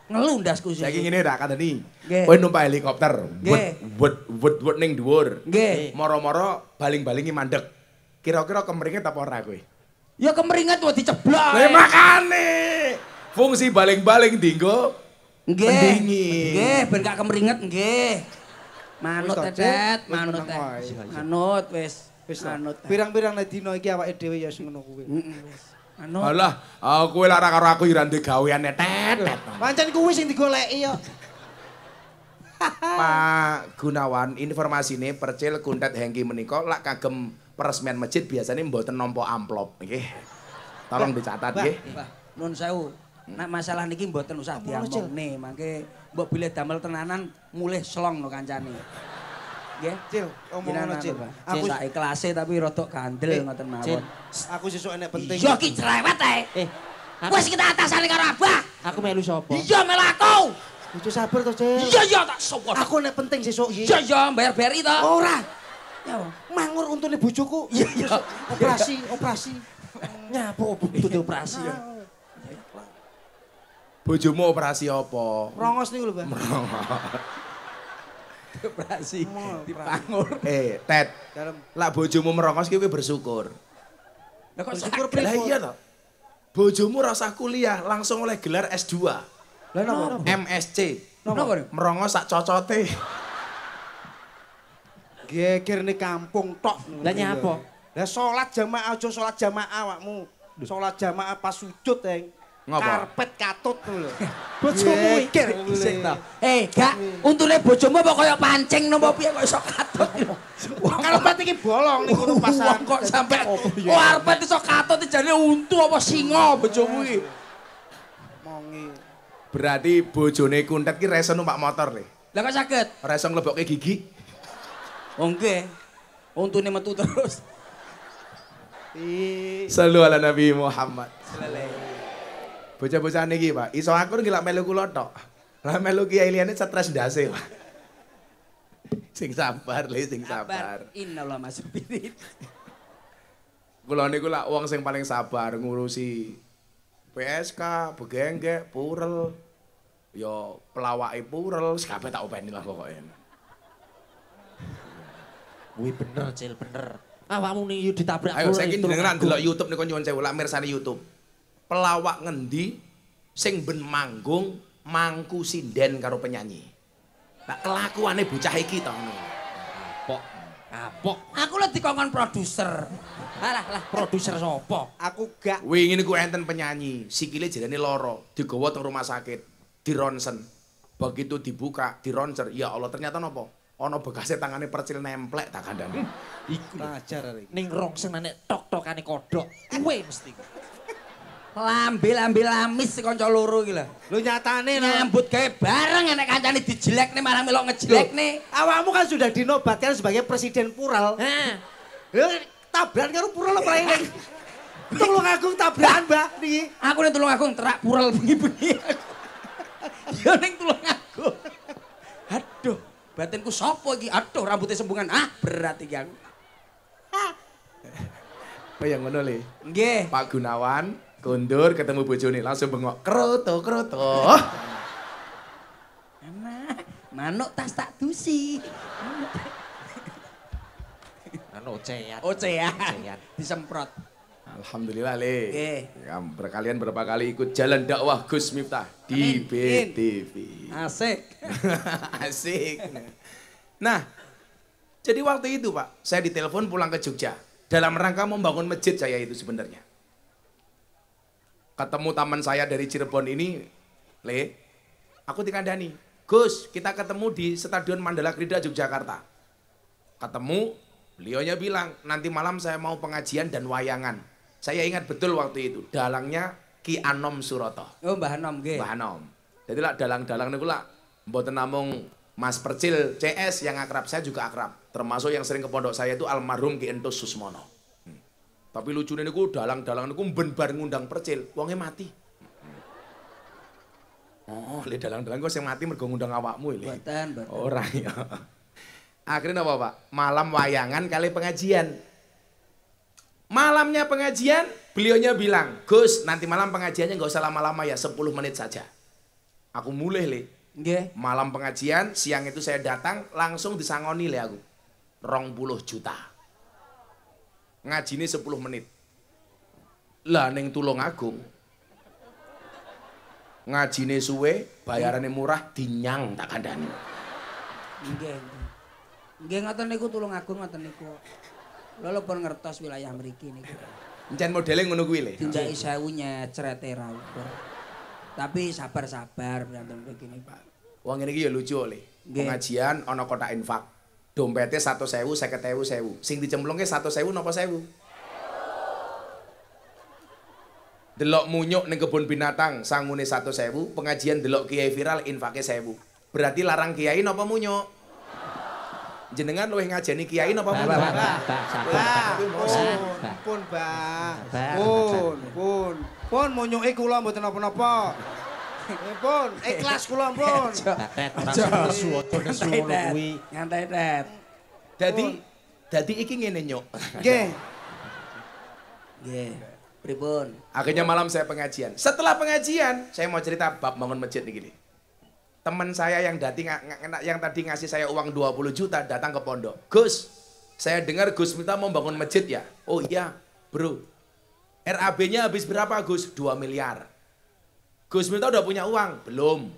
ngelundasku sih. Saiki ngene ra kandhani. Nggih. Kowe numpak helikopter, Nggih. wet ning dhuwur. Nggih. Moro-moro baling-balingnya mandek. Kira-kira kemeringet apa ora kowe? Ya kemeringet wae diceblok. Lah makane fungsi baling-baling dinggo Nggih. pendingin. Nggih, ben gak kemeringet nggih. Manut Wis, Tetet, Cil. manut Wis, tenang wae. Manut wis. Wis Manut. pirang-pirang nek dina iki awake dhewe ya wis ngono kuwi. Wis. Manut. Alah, kowe lara karo aku ira ndek gaweane tetet. Pancen kuwi sing digoleki ya. Pak Gunawan, informasine Percil Kuntet Hengki menika lak kagem peresmian masjid biasanya mboten nampa amplop nggih. Tolong dicatat nggih. Mbah, nuwun sewu. Nek masalah niki mboten usah diamongne, mangke mbok bilih damel tenanan mulih slong no kancane. Nggih. Cil, omong ngono Cil. Aku Aku sak ikhlase tapi rodok gandel ngoten mawon. aku sesuk enek penting. Iya ki cerewet ae. Wis kita atasane karo Abah. Aku melu sapa? Iya melu aku. Itu sabar to, Cil. Iya tak sopot. Aku nek penting sesuk iki. Iya bayar beri to. Ora. Ya. Mangur untune bojoku. Iya. Operasi. Nyapo butuh operasi ya. Bojomu operasi apa? Rongos niku lho, Bang. Operasi dipangur. Tet, Dalem. lak bojomu merongos ki kowe bersyukur. Lah kok Bersyukur sakit? Lah iya to. Bojomu rasa kuliah langsung oleh gelar S2. Lah napa? MSc. Napa? Merongos sak cocote. Geger ning kampung tok. Lah nyapa? Lah salat jamaah aja salat jamaah awakmu. Salat jamaah pas sujud, Eng. Ngapa? Karpet katut lho. Bojomu Geger Sik to. Gak untune bojomu apa kaya pancing napa piye kok iso katut. Karpet iki bolong ning kono pasan. Kok sampe karpet iso katut jane untu apa singa bojomu iki. Mongi. Berarti bojone Kuntet ki reso numpak motor le. Lah kok saged? Ora iso nglebokke gigi. Oh nggih. Untune metu terus. Sallu ala Nabi Muhammad. Bocah-bocah niki, Pak, iso akur nggih lak melu kula tok. Lah melu kiai liyane stres ndase, Pak. Sing sabar, Le, sing sabar. Innallah masuk pirit. Kula niku lak wong sing paling sabar ngurusi PSK, begengge, purel. Ya pelawake purel, kabeh tak openi lah pokoke. Kuwi bener, Cil, bener. Awakmu ning yo ditabrak. Ayo saiki dengeran delok YouTube niku nyuwun sewu lak mirsani YouTube. Pelawak ngendi sing ben manggung mangku sinden karo penyanyi. Tak kelakuane bocah iki to ngono. Kapok. Aku lho dikongkon produser. Lah produser sapa? Aku gak Wingi niku enten penyanyi, sikile jarane lara, digawa teng rumah sakit, dironsen. Begitu dibuka, dironser, ya Allah ternyata napa? Ana bekase tangane Percil nemplek tak kandhane. Iku ajar arek. ning rongsen nek tok-tokane kodhok. Kuwe mesti. Lambe-lambe lamis kanca loro iki lho. Lho nyatane no. Nyambut gawe bareng enek kancane dijelekne malah melok ngejelekne. Awakmu kan sudah dinobatkan sebagai presiden Pural. Hah. Lho tabrakan karo Pural apa ini? Tulung Agung tabrakan, Mbak niki. Aku ning Tulungagung terak purel bengi-bengi. Ya ning Tulungagung. Aduh, batinku sapa iki? Aduh, rambutnya sembungan. Ah, berat iki aku. Kaya ngono Le. Nggih. Pak Gunawan kondur ketemu bojone langsung bengok kroto. Manuk tas tak dusi. Anu ocean. Ocean. Disemprot. Alhamdulillah Le. Nggih. Kalian berapa kali ikut jalan dakwah Gus Miftah di Amin. BTV. Asik. Asik. Nah, jadi waktu itu Pak, saya ditelepon pulang ke Jogja. Dalam rangka membangun masjid saya itu sebenarnya. Ketemu teman saya dari Cirebon ini, Le, aku dikandani, Gus, kita ketemu di Stadion Mandala Krida Yogyakarta. Ketemu, beliaunya bilang, nanti malam saya mau pengajian dan wayangan. Saya ingat betul waktu itu, dalangnya Ki Anom Suroto. Oh, Mbah Anom nggih. Mbah Anom. Jadi lah dalang-dalang niku lah mboten namung Mas Percil CS yang akrab, saya juga akrab. Termasuk yang sering ke pondok saya itu almarhum Ki Entus Susmono. Tapi lucunya niku dalang-dalang niku ben bar ngundang Percil, wonge mati. Oh, le dalang-dalang kok sing mati mergo ngundang awakmu le. Mboten. Ora ya. Akhirnya apa, Pak? Malam wayangan kali pengajian. Malamnya pengajian, beliaunya bilang, Gus, nanti malam pengajiannya nggak usah lama-lama ya, 10 menit saja. Aku mulai le. Nggih. Malam pengajian, siang itu saya datang, langsung disangoni le aku. 20 juta. Ngajine 10 menit. Lah ning Tulungagung. Ngajine suwe, bayarannya murah, dinyang tak kandani. Nggih. Nggih ngoten niku Tulungagung ngoten niku. Lha pun ngertos wilayah mriki niku. Encen modele ngono kuwi le. Tindaki 1000 nyecrete ra ukur. Tapi sabar-sabar berantem begini Pak. Wong ngene iki ya lucu le. Nggih. Pengajian ana kotak infak. Dompete 100.000, 50.000, 1.000. Sing dicemplungke 100.000 napa 1.000? Delok munyuk ning kebun binatang sangune 100.000, pengajian delok kiai viral infake 1.000. Berarti larang kiai napa munyuk? Jenengan luwih ngajeni kiai napa munyuk? Pun, Mbah. Pun munyuke kula mboten napa-napa. Pun, ikhlas kula pun. Aja nesu ngono kuwi. Nyantai Tet. Dadi iki ngene nyuk. Nggih. Nggih. Pripun? Akhirnya malam saya pengajian. Setelah pengajian, saya mau cerita bab bangun masjid nih gini. Teman saya yang tadi ngasih saya uang 20 juta datang ke pondok. Gus, saya dengar Gus minta mau bangun masjid ya? Oh iya, bro. RAB-nya habis berapa Gus? 2 miliar. Gus minta udah punya uang? Belum.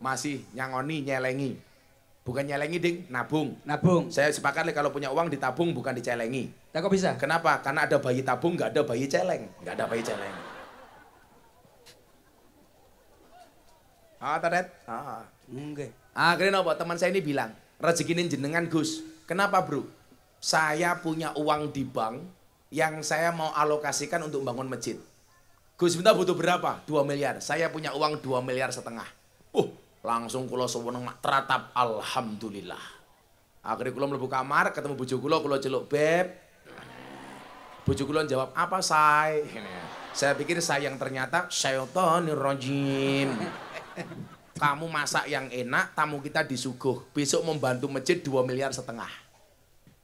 Masih nyangoni, nyelengi. Bukan nyelengi ding, nabung. Nabung. Saya sepakat kalau punya uang ditabung bukan dicelengi. Lah kok bisa? Kenapa? Karena ada bayi tabung, nggak ada bayi celeng. Nggak ada bayi celeng. Tadet? Nggih. Akhirnya apa? Teman saya ini bilang, rezekinin jenengan Gus. Kenapa bro? Saya punya uang di bank yang saya mau alokasikan untuk bangun masjid. Gus minta butuh berapa? 2 miliar. Saya punya uang 2,5 miliar. Langsung kula seweneng mak teratap, alhamdulillah. Akhirnya kula mlebu kamar, ketemu bojo kula celuk, "Beb." Bojo kula jawab, "Apa, Say?" Saya pikir sayang, ternyata syaitonir rajim. Kamu masak yang enak, tamu kita disuguh. Besok membantu masjid 2,5 miliar.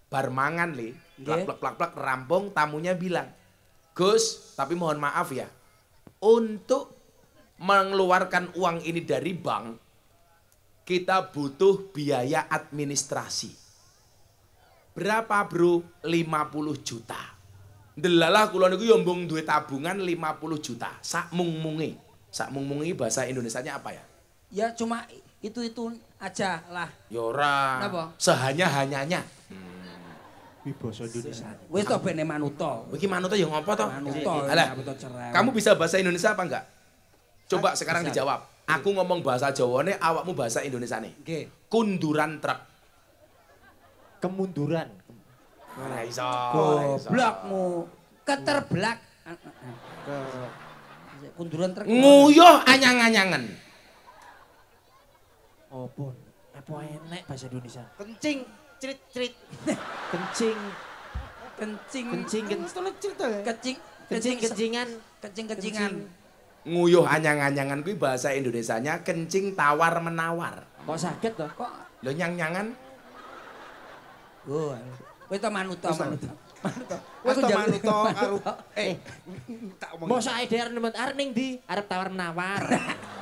Bar mangan le, plak rampung, tamunya bilang, "Gus, tapi mohon maaf ya, untuk mengeluarkan uang ini dari bank, kita butuh biaya administrasi." Berapa bro? 50 juta. Delalah kula niku yo mbung duwe tabungan 50 juta. Sak mung-munge. Sak mung-mungi bahasa Indonesianya apa ya? Ya cuma itu aja lah. Yora. Napa? Sehanya-hanyanya. Kuwi basa Indonesia. Wis to bene manuto. Iki manut ya ngopo to? Manuto. Alah, manuto cerewet. kamu bisa bahasa Indonesia apa enggak? Coba sekarang bisa. dijawab. Aku ngomong bahasa Jawane, awakmu bahasa Indonesiane. Nggih. Kunduran truk. Kemunduran. Ora iso. Goblokmu. Keterblak. Kunduran truk. Nguyuh anyang-anyangan. Oh, pun. Apa enek bahasa Indonesia? Kencing, crit-crit. Kencing. Kencing. Kencing-kencingan. Kencing-kencingan. Nguyuh anyang-anyangan kuwi bahasa Indonesianya kencing tawar-menawar. Kok sakit toh? Kok Lho nyang-nyangan. Wis to manuto. Wis to manuto karo tak Mosok ae der arep ning ndi? Arep tawar-menawar.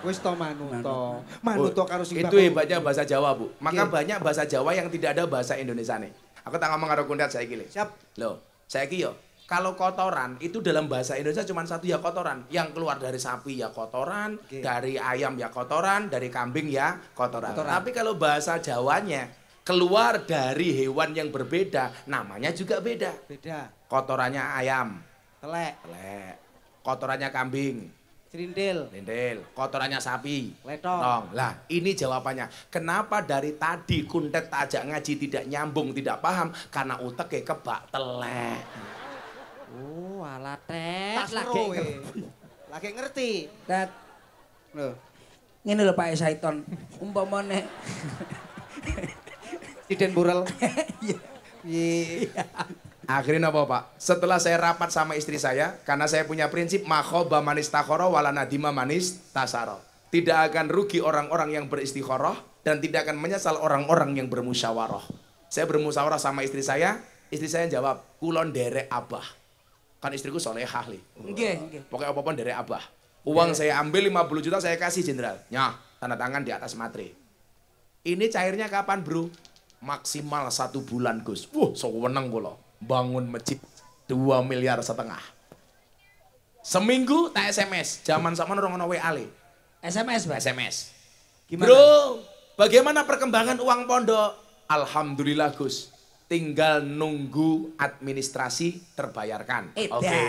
Wis to manuto. Manuto karo sing Itu hebatnya bahasa Jawa, Bu. Maka banyak bahasa Jawa yang tidak ada bahasa Indonesia nih. Aku tak ngomong karo kundat saiki lho. Siap. Loh, saiki yo. Kalau kotoran itu dalam bahasa Indonesia cuma satu ya kotoran. Yang keluar dari sapi ya kotoran, dari ayam ya kotoran, dari kambing ya kotoran. Tapi kalau bahasa Jawanya keluar dari hewan yang berbeda, namanya juga beda. Beda. Kotorannya ayam, Telek. telek. Kotorannya kambing, Cerindil. lindil. Kotorannya sapi, Letong. tong. Lah, ini jawabannya. Kenapa dari tadi kuntet tajak ngaji tidak nyambung, tidak paham? Karena uteknya kebak telek. Oh, ala tet Tak lagi. Lagi ngerti. Dat, Loh. ngene lho Pak Saiton. Umpamane Siden Burel. Iya. Akhirnya apa Pak? Setelah saya rapat sama istri saya, karena saya punya prinsip makhoba manis takhoro wala nadima manis tasaro. Tidak akan rugi orang-orang yang beristikharah dan tidak akan menyesal orang-orang yang bermusyawarah. Saya bermusyawarah sama istri saya jawab, kulon derek abah. Kan istriku solehah li. Nggih. Pokoknya apa-apa derek abah. Uang saya ambil 50 juta saya kasih jenderal. Nyah, tanda tangan di atas matre. Ini cairnya kapan bro? Maksimal 1 bulan Gus. Sewenang kula. Bangun masjid 2,5 miliar. Seminggu tak SMS. Zaman sama orang ono WA le. SMS, Pak. SMS. Gimana? Bro, bagaimana perkembangan uang pondok? Alhamdulillah Gus. Tinggal nunggu administrasi terbayarkan. Oke.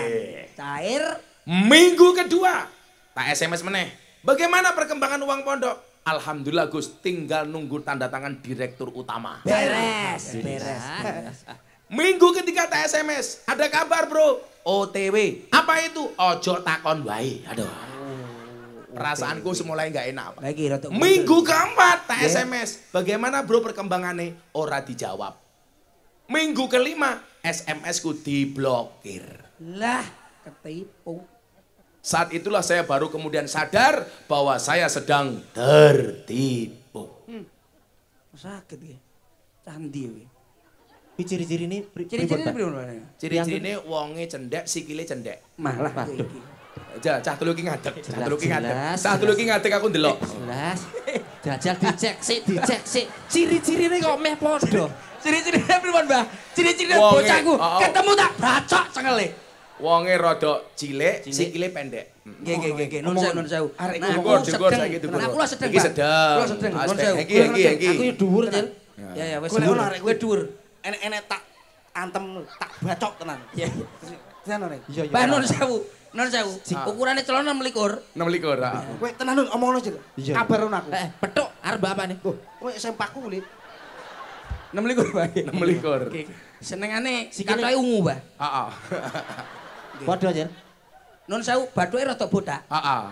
Cair. Minggu kedua, tak SMS meneh. Bagaimana perkembangan uang pondok? Alhamdulillah Gus, tinggal nunggu tanda tangan direktur utama. Beres. Minggu ketiga tak SMS, ada kabar bro, OTW. Apa itu? Ojo takon wae. Aduh. Perasaanku semulai nggak enak. Pak. Lagi rotok. Minggu keempat tak SMS. Bagaimana bro perkembangannya? Ora dijawab. Minggu kelima, SMS ku diblokir. Lah, ketipu. Saat itulah saya baru kemudian sadar bahwa saya sedang tertipu. Sakit ya. Candi ya. Ciri-ciri ini Ciri-ciri ini berapa? Ciri-cirine wonge cendek, sikile cendek. Malah. Waduh. Cah telu ki ngadeg, cah telu ki ngadeg. Jelas, Cah telu ki ngadeg aku ndelok. Jelas. Jajal dicek sik. Ciri-cirine kok meh podo. Ciri-ciri pripun, Mbah? Ciri-ciri Wonge, bocahku oh. ketemu tak bacok cengele. Wonge rada cilik, sikile pendek. Nggih. Nun sewu. Arek Nah, dhuwur, aku dhuwur sedeng. saiki dhuwur. Nah, kula sedeng, Iki Pak. sedeng. Kula sedeng. Nun sewu. Iki. Aku yo dhuwur, Jen. Ya wis Golek dhuwur. ono arek Kowe dhuwur. Enek-enek tak antem, tak bacok tenan. Ya. Tenan ora? Iya. Mbah Nun sewu. Ukurane celana 26. 26 ha. Kowe tenan Nun omongno aja. Iya. Kabaron aku. Petuk arep apa nih? Kowe sempakku Lip. 26, Mbah. 26. Oke. Senengane Sikile- katoke ungu, Mbah. Heeh. Podo, Jen. Nun sewu bathuke rada botak. Heeh.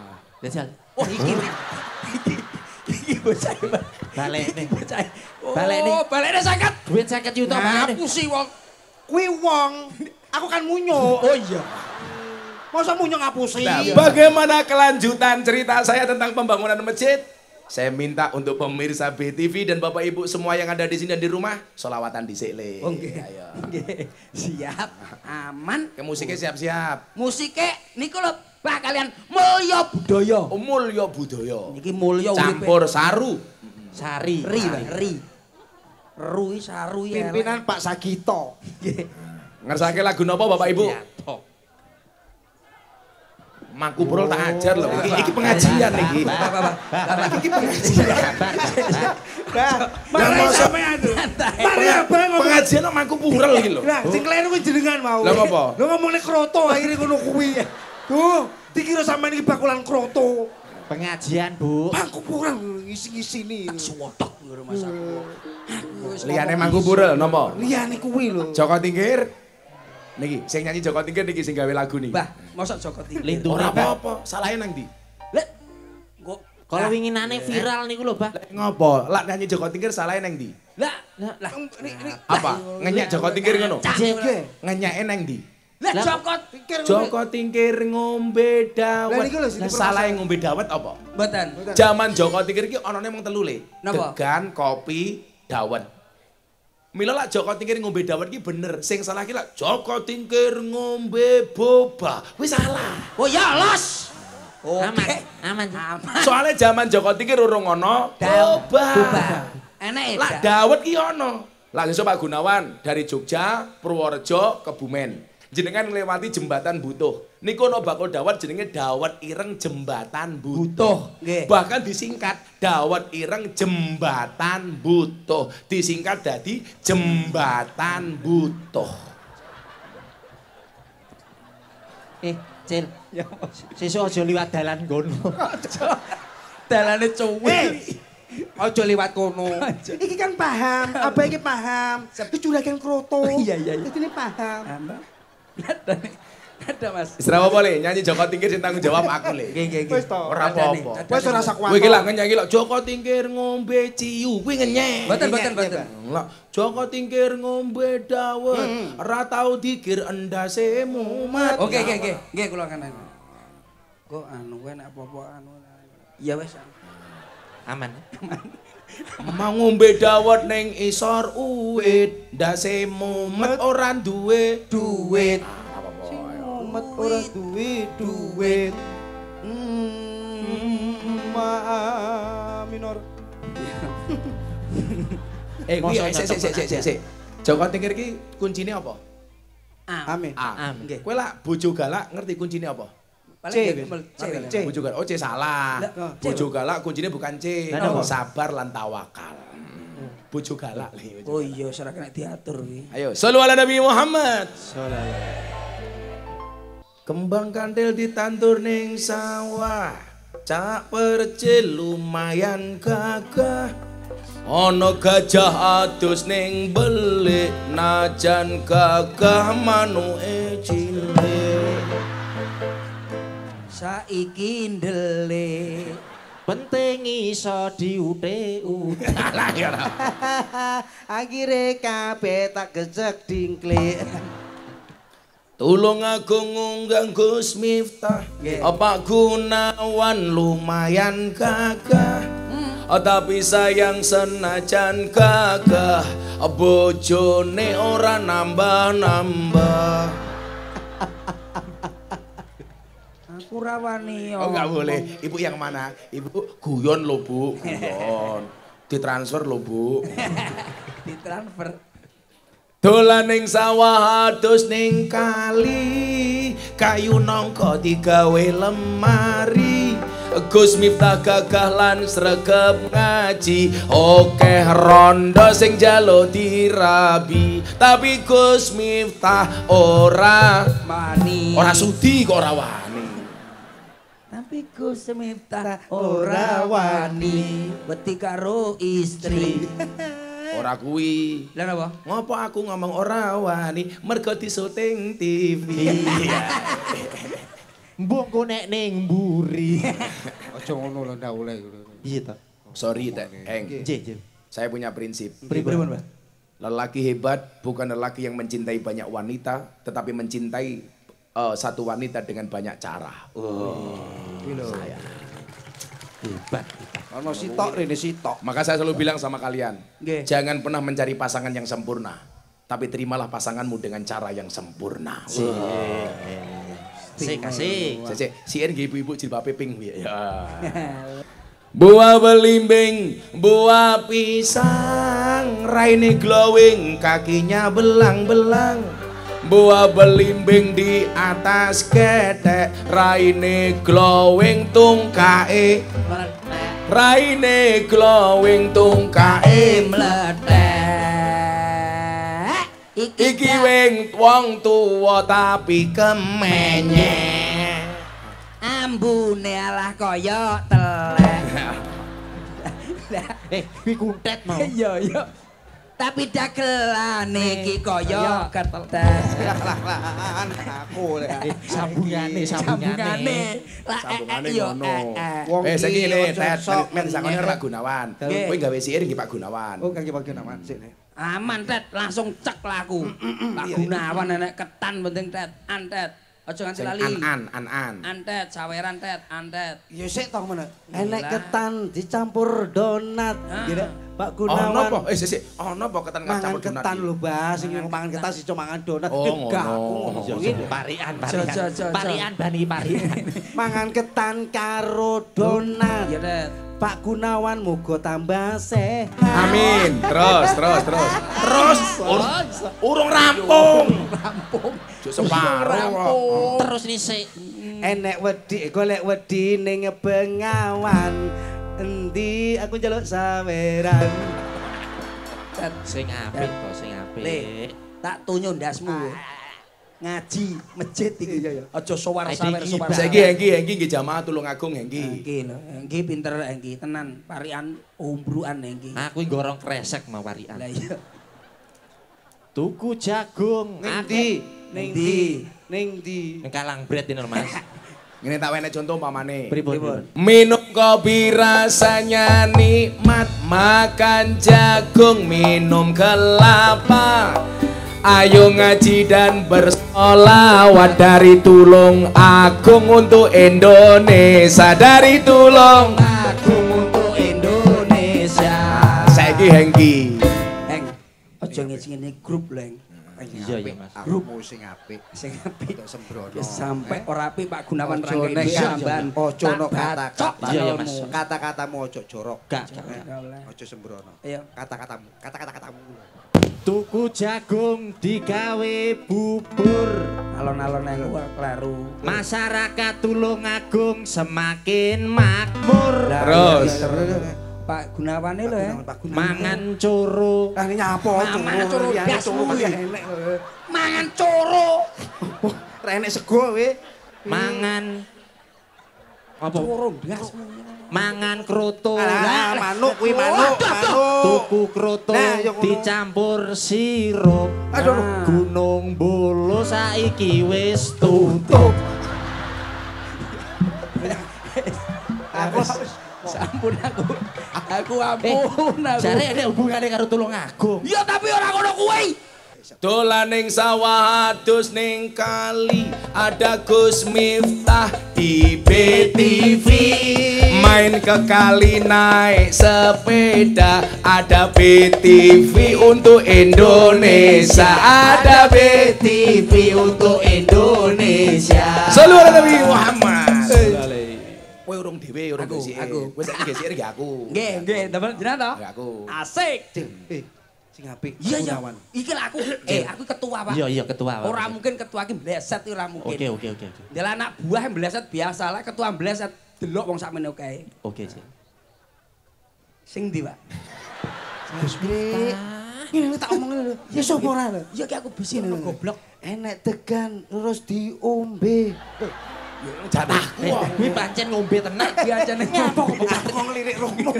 Jajal. Oh, iki bocah, Mbah. Balik nih. Bocah. Balik nih. Oh, balekne 50. Duit 50 juta mana nih? Ngapusi wong. Kuwi wong, aku kan munyo. Oh iya. Masa munyo ngapusi? Nah, bagaimana kelanjutan cerita saya tentang pembangunan masjid? Saya minta untuk pemirsa BTV dan Bapak Ibu semua yang ada di sini dan di rumah, sholawatan dhisik le. Oke. Ayo. Nggih. Siap. Aman. Ke musiknya siap-siap. Musike niku lho, Pak kalian mulya budaya. Mulya budaya. Niki mulya Campur saru. Sari. ri, Pak, ri. Rui saru ya. Pimpinan Pak Sagito. Ngersake lagu napa Bapak Ibu? Mangku Brol tak ajar loh. Iki pengajian iki. Iki pengajian. Lah masa- sampean tuh. Mari abang ngomong. Pengajian kok Mangku Purel iki lho. Lah sing kleru kuwi jenengan mau. Lah ngapa? Lah ngomongne kroto akhire ngono kuwi. Tuh, dikira sampean iki bakulan kroto. Pengajian, Bu. Bangku kurang ngisi-ngisi nih. Suwotok lho masaku. Liyane Mangku Purel napa? Liyane kuwi lho. Joko Tingkir. Niki, sing nyanyi Joko Tingkir niki sing gawe lagu nih. Mbah, mosok Joko Tingkir. Lindungi, Ora Pak. apa-apa, salahe nang ndi? Lek kok Kalau winginane viral niku lho, Bah. Ngopo? Lak nyanyi Joko Tingkir salahe nang ndi? lah Apa? Ngenyek Joko Tingkir ngono? Nggih. Ngenyeke nang ndi? lah Lah, Joko Tingkir Joko Tingkir ngombe Lah, dawet. niki lho, sini Salahe ngombe dawet apa? mboten. Zaman Joko Tingkir iki anane mung telu le. Napa? Degan, kopi, dawet. Mila lak Joko Tingkir ngombe dawet ki bener. Sing salah ki lak Joko Tingkir ngombe boba. Wis salah. Oh ya los. Aman. Soalnya zaman Joko Tingkir urung ono boba. Enak Lak dawet ki ono. Lah sesuk Pak Gunawan dari Jogja, Purworejo, Kebumen. Jenengan nglewati jembatan Butuh. Niku ono bakul dawet jenenge dawet ireng jembatan Butuh. Nggih. Bahkan disingkat dawet ireng jembatan Butuh. Disingkat dadi jembatan Butuh. Cil. Sesuk aja liwat dalan kono. dalane cuwil. Aja liwat kono. Iki kan paham, apa iki paham. Itu juragan kroto. Iya. Jadi ini paham. Ada Mas. Istirahat boleh nyanyi Joko Tingkir sing tanggung jawab aku le. Nggih. Wis to. Ora apa-apa. Wis ora sak Kowe iki lak nyanyi lak Joko Tingkir ngombe ciu kuwi ngenyek. Mboten. Lah Joko Tingkir ngombe dawet ora tau dikir endase mumet. Oke. Nggih kula kan. Kok anu kowe nek apa-apa anu. Ya wis. Aman. Mau ngombe dawet ning isor uwit, ndase mumet ora duwe duit. Mumet ora duwe duit. Ma minor. Kuwi sik. Joko Tingkir ki kuncine apa? Amin. Nggih. Kowe lak bojo galak ngerti kuncine apa? C. Bojo galak. Oh C salah. Bojo galak kuncine bukan C. Sabar lan tawakal. Bojo galak. Oh iya, ora kena diatur kuwi. Ayo, shollu ala Nabi Muhammad. Kembang kantil ditandur ning sawah. Cak percil lumayan gagah. Ana gajah adus ning belik najan gagah manuke cilik. Saiki ndelik Penting iso diute-ute. Alah ya ora. Akhire kabeh tak gejek dingklik. Tulung aku ngundang Gus Miftah. Apa Gunawan lumayan gagah. Tapi sayang senajan gagah bojone ora nambah-nambah. aku ra wani. Oh enggak boleh. Ibu yang mana? Ibu guyon loh Bu, guyon. Ditransfer loh Bu. Ditransfer. Dolan ning sawah adus ning kali, kayu nangka digawe lemari. Gus Miftah gagah lan sregep ngaji, okeh rondo sing jalo dirabi. Tapi Gus Miftah ora Mani. ora sudi kok ora wani. Tapi Gus Miftah ora wani wedi karo istri. Ora kuwi. Lah napa? Ngopo aku ngomong ora wani mergo disuting TV. Mbok engko nek ning mburi. Aja ngono lho ndak oleh. Piye ta? Sorry Teh Eng. Nggih. Saya punya prinsip. Pripun, Mbak? Lelaki hebat bukan lelaki yang mencintai banyak wanita, tetapi mencintai satu wanita dengan banyak cara. Saya. Hebat. Ono sitok rene sitok. Maka saya selalu bilang sama kalian, Nggih. jangan pernah mencari pasangan yang sempurna, tapi terimalah pasanganmu dengan cara yang sempurna. Sik kasih. Si nggih ibu-ibu jilbabe pink ya. Buah belimbing, buah pisang, raine glowing, kakinya belang-belang. Buah belimbing di atas ketek, raine glowing tungkae. Raine glowing tungkae meletek. Iki wing wong tuwa tapi kemenye. Ambune alah kaya telek. Kuwi kuntet mau. Iya. Tapi dagelane iki kaya ketek. Aku lek. Sabungane. Sambungane ngono. Saiki ngene, Tet, men sakone Pak Gunawan. Kowe gawe siir nggih Pak Gunawan. Oh kangge Pak Gunawan sik nek. Aman Tet, langsung cek lah aku. Pak Gunawan enek ketan penting Tet, antet. Aja nganti lali. An. Antet, saweran Tet, antet. Ya sik to men. Enek ketan dicampur donat. Gitu. Pak Ono Gunawan. apa? Sik. Ono apa ketan Mangan campur donat? ketan lho, Bas. Sing mangan ketan sing mangan donat. Oh, Gegah aku ngono. ngomong Jo, kuwi. Parian, Jo, jo, jo, jo. Parian bani parian. Mangan ketan karo donat. Iya, Det. Pak Gunawan muga tambah sehat. Amin. Terus. Urung rampung. Cuk separuh. Terus nih sik. Enek wedi golek wedi ning Bengawan. Endi aku njaluk saweran. Sing apik kok, sing Le, apik. tak tunjuk ndasmu. Ngaji masjid iki. Aja sowar-sawer Iki, sowar. Saiki Hengki nggih jamaah Tulungagung Hengki. Engki lho, engki pinter engki tenan parian umbruan engki. Aku gorong kresek mau parian. Lah iya. Tuku jagung. Ning Aku ndi? Ning ndi? Ning ndi? ning Kalang Bret ini Mas. Ngene tak wenek contoh umpamane. Pripun? Minum kopi rasanya nikmat, makan jagung, minum kelapa. Ayo ngaji dan bersolawat dari Tulung Agung untuk Indonesia, dari Tulung Agung untuk Indonesia. Saiki Hengki. Heng, aja ngene grup leng. Iya ya Mas. Grup sing apik. Sing apik Untuk sembrono. ya sampai ora apik Pak Gunawan Ojo Rangga nek iki sampean. ojo no kata-kata. Iya, iya, Mas. Kata-katamu ojo jorok. Gak. Ojo sembrono. Iya. Kata-katamu. Tuku jagung digawe bubur. Alon-alon aku kleru. Masyarakat Tulungagung semakin makmur. Terus. Pak Gunawan lho ya. Mangan coro. Ah ini nyapa Mangan coro liyane gas coro kuwi. masih enek lho. Mangan coro. Ra enek sego we. Mangan apa? Coro ndasmu. Mangan kroto. Alah manuk kuwi manuk. Tuku kroto Nah, ya ngono. dicampur sirup. Aduh. Gunung Bolo saiki wis tutup. Aku Sampun aku ampun aku. Jare ada hubungannya karo Tulungagung. Ya tapi ora ngono kuwi. Dolan ning sawah adus ning kali, ada Gus Miftah di BTV. Main ke kali naik sepeda, ada BTV untuk Indonesia, ada BTV untuk Indonesia. Sallallahu Nabi Muhammad. Kowe urung dhewe urung Aku, gesike. aku. Wis saiki gesike iki aku. Nggih, temen jenengan to? Nggih, aku. Asik. sing apik. Iya iya. Gunawan. Iki lah aku aku ketua, Pak. Iya ketua. Pak. Ora mungkin ketua ki mbleset iki ora mungkin. Oke. Dalah anak buah yang mbleset biasa lah, ketua mbleset delok wong sakmene oke. Oke, Cik. Sing ndi, Pak? Gus Miftah. Ini tak omongin lho. Ya sapa ora lho? Iya ki aku bisi ngono goblok. Enek tegan terus diombe. Jatahku. Kuwi pancen ngombe tenan. Biasane Apa kok aku ngelirik romo.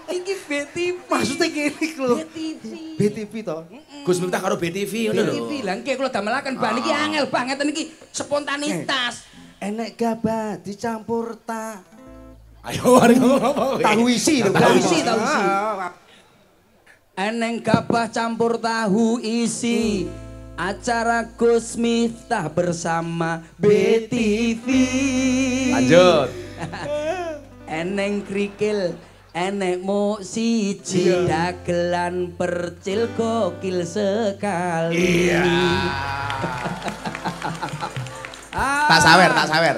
iki BTV. Maksudnya gini lho. BTV. BTV to. Gus Miftah karo BTV ngono lho. BTV lah nggih kula damelaken ban iki angel banget iki spontanitas. Enek gabah dicampur Ayo mari ngomong apa kowe? tahu isi lho. Tahu isi, tahu isi. Ah, Eneng gabah campur tahu isi. Acara Gus Miftah bersama BTV. Lanjut. Eneng krikil, enek mo siji dagelan percil gokil sekali. Iya. Ah, Tak sawer.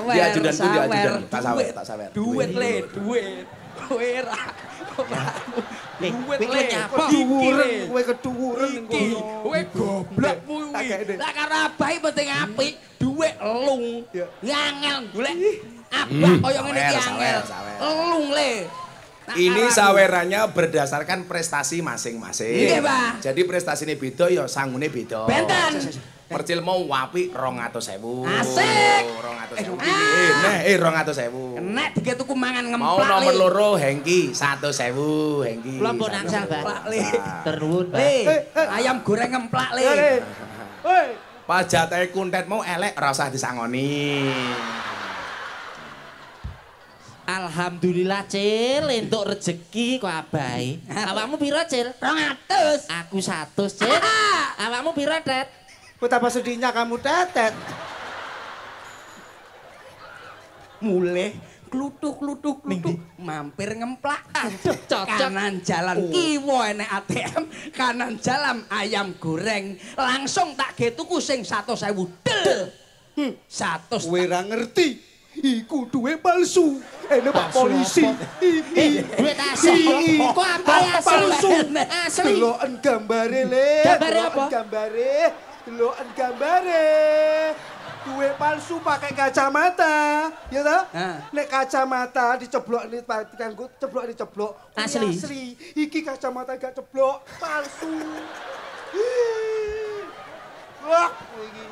Dia ajudan pun dia sawer. ajudan. Tak sawer. Duit le, duit. Kowe ra. Duit kowe le. nyapa? Keduwuren, kowe keduwuren ning Iki, kono. kowe goblok Tak kayak kuwi. deh. Lah karo abah penting apik, duit elung. Iya. Ngangel golek abah kaya ngene iki Sawer, angel. sawer. Elung le. Nah, Ini karo sawerannya berdasarkan prestasi masing-masing. Iya, Pak. Jadi prestasinya beda ya sangune beda. Benten. Percil mau wapi 200.000. Asik. 200.000. Ah. 200.000. Nek dige tuku mangan ngemplak. Mau nomor Le. loro Hengki 100.000 Hengki. Kula pun angsal, Pak. Ngemplak, Le. Ternuwun, Pak. Le, ayam goreng ngemplak le. Hei. Pas jatahe kuntet mau elek ora usah disangoni. Alhamdulillah, Cil, entuk rezeki kok abahe. Awakmu pira, Cil? 200. Aku 100, Cil. Awakmu pira, Det? Betapa sedihnya kamu tetet. Mulai klutuk mampir ngemplak. Aduh, cocok. Kanan jalan kiwa enek ATM, kanan jalan ayam goreng. Langsung tak ge tuku sing 100.000 del. 100. Kowe ra ngerti. Iku duwe palsu. Pak polisi. Duit asli. Kok apa palsu? Asli. Deloken gambare le. Gambare apa? Deloken gambare. Duwe palsu pakai kacamata, ya toh? Nek kacamata diceblok ini kanggo ceblok. Asli. Asli. Iki kacamata gak ceblok, palsu. Wah, iki.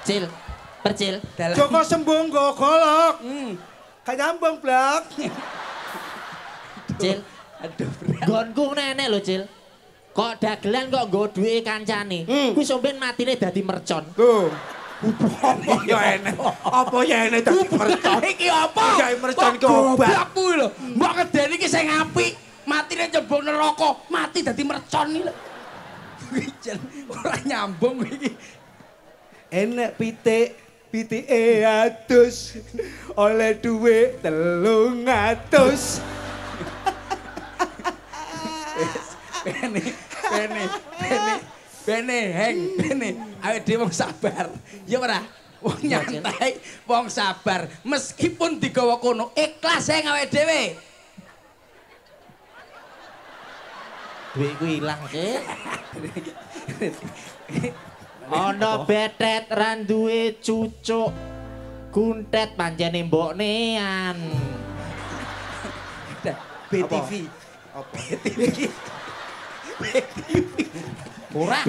Cil, percil. Joko sembung go golok. Gak nyambung blak. Cil, Aduh, berat. gonku nenek lho, Cil. Kok dagelan kok nggo duwe kancane. Kuwi sampean matine dadi mercon. Tuh. Apa ya enek dadi mercon? Iki apa? Ya mercon ki obat. Goblok kuwi lho. Mbok ngedeni iki sing apik. Matine cebok neraka, mati dadi mercon iki lho. Jan ora nyambung iki. Enek pitike atus oleh duit 300. Bene, heng, bene. Awake dhewe wong sabar. Ya ora? Wong nyantai, wong sabar. Meskipun digawa kono, ikhlas heng awake dhewe. Duitku ilang, Cil. Ana betet ra duwe cucuk. Kuntet pancene mboknean. BTV. Apa? Ora.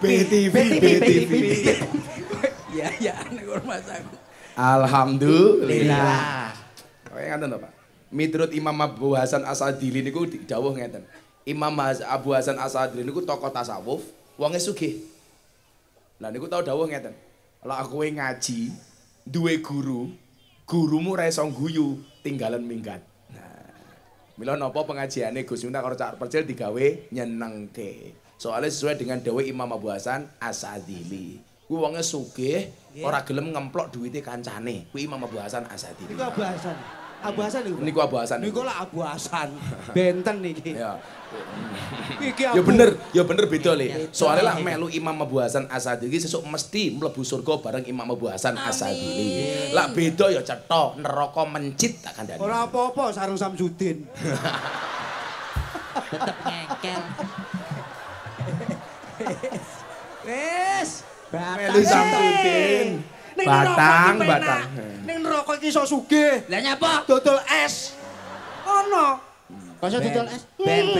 BTV. Ya, nek ormas aku. Alhamdulillah. Kayak ngaten to, Pak. Miturut Imam Abu Hasan Asadili niku dawuh ngeten. Imam Abu Hasan Asadili niku tokoh tasawuf, wonge sugih. Lah niku tau dawuh ngeten. Lah kowe ngaji, duwe guru, gurumu ra iso guyu, tinggalan minggat. Mila napa pengajiane Gus Miftah karo Cak Percil digawe nyenengke. Soalnya sesuai dengan dawuh Imam Abu Hasan Asadili. Kuwi wonge sugih, ora gelem ngemplok duwite kancane. Kuwi Imam Abu Hasan Asadili. Niku Abu Hasan. Abu Hasan niku. Niku Abu Hasan. Niku lah Abu Hasan. Benten niki. Ya. Iki Ya bener beda le. Soalnya lah melu Imam Abu Hasan Asadili sesuk mesti mlebu surga bareng Imam Abu Hasan Asadili. Lah beda ya cetha neraka mencit tak kandhani. ora apa-apa sarung Samsudin. Tetep ngengkel. Wes, Melu Samsudin. Batang. Ning neraka iki iso sugih. Lah nyapa? Dodol es. Ono. Kok iso didol es?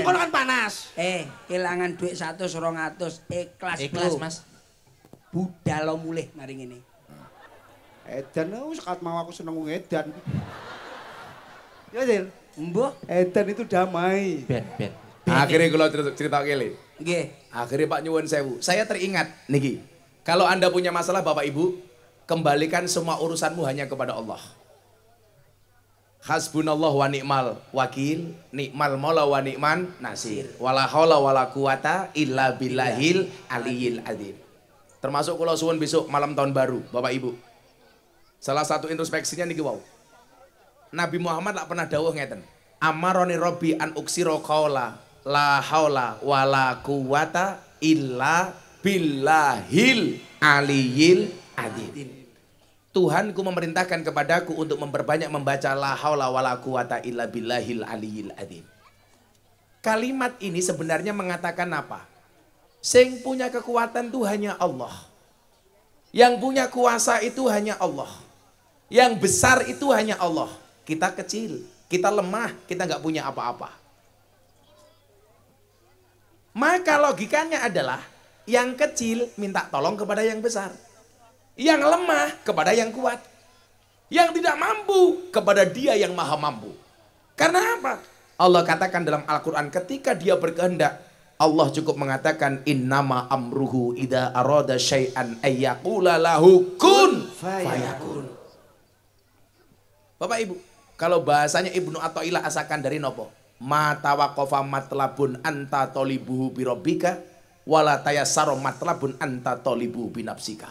Kono kan panas. Kelangan duit 100 200 ikhlas, Ikhlas, Bro. Mas. Budal lo mulih mari ngene. Edan sekat mau aku seneng wong edan. Ya, Dil. Mbah, Edan itu damai. Ben. Akhirnya kalau cerita kele. nggih. Akhirnya Pak Nyuwun Sewu. Saya teringat niki. Kalau Anda punya masalah Bapak Ibu, kembalikan semua urusanmu hanya kepada Allah. Hasbunallah wa ni'mal wakil, ni'mal maula wa ni'man nasir. Wala haula wala quwata illa billahil aliyil adzim. Termasuk kula suwun besok malam tahun baru, Bapak Ibu. Salah satu introspeksinya niki wau. Nabi Muhammad lak pernah dawuh ngeten. Amaroni Robbi an uksiro qaula la haula wala quwata illa billahil aliyil adzim. Tuhanku memerintahkan kepadaku untuk memperbanyak membaca la haula wala quwata illa billahil aliyil adzim. Kalimat ini sebenarnya mengatakan apa? Sing punya kekuatan itu hanya Allah. Yang punya kuasa itu hanya Allah. Yang besar itu hanya Allah. Kita kecil, kita lemah, kita nggak punya apa-apa. Maka logikanya adalah yang kecil minta tolong kepada yang besar. Yang lemah kepada yang kuat. Yang tidak mampu kepada dia yang maha mampu. Karena apa? Allah katakan dalam Al-Quran ketika dia berkehendak, Allah cukup mengatakan innama amruhu idza arada syai'an ayyaqula lahu kun fayakun. Bapak Ibu, kalau bahasanya Ibnu Athaillah asakan dari nopo? Ma tawaqafa matlabun anta tolibuhu birabbika wala tayassara matlabun anta tolibuhu binafsika.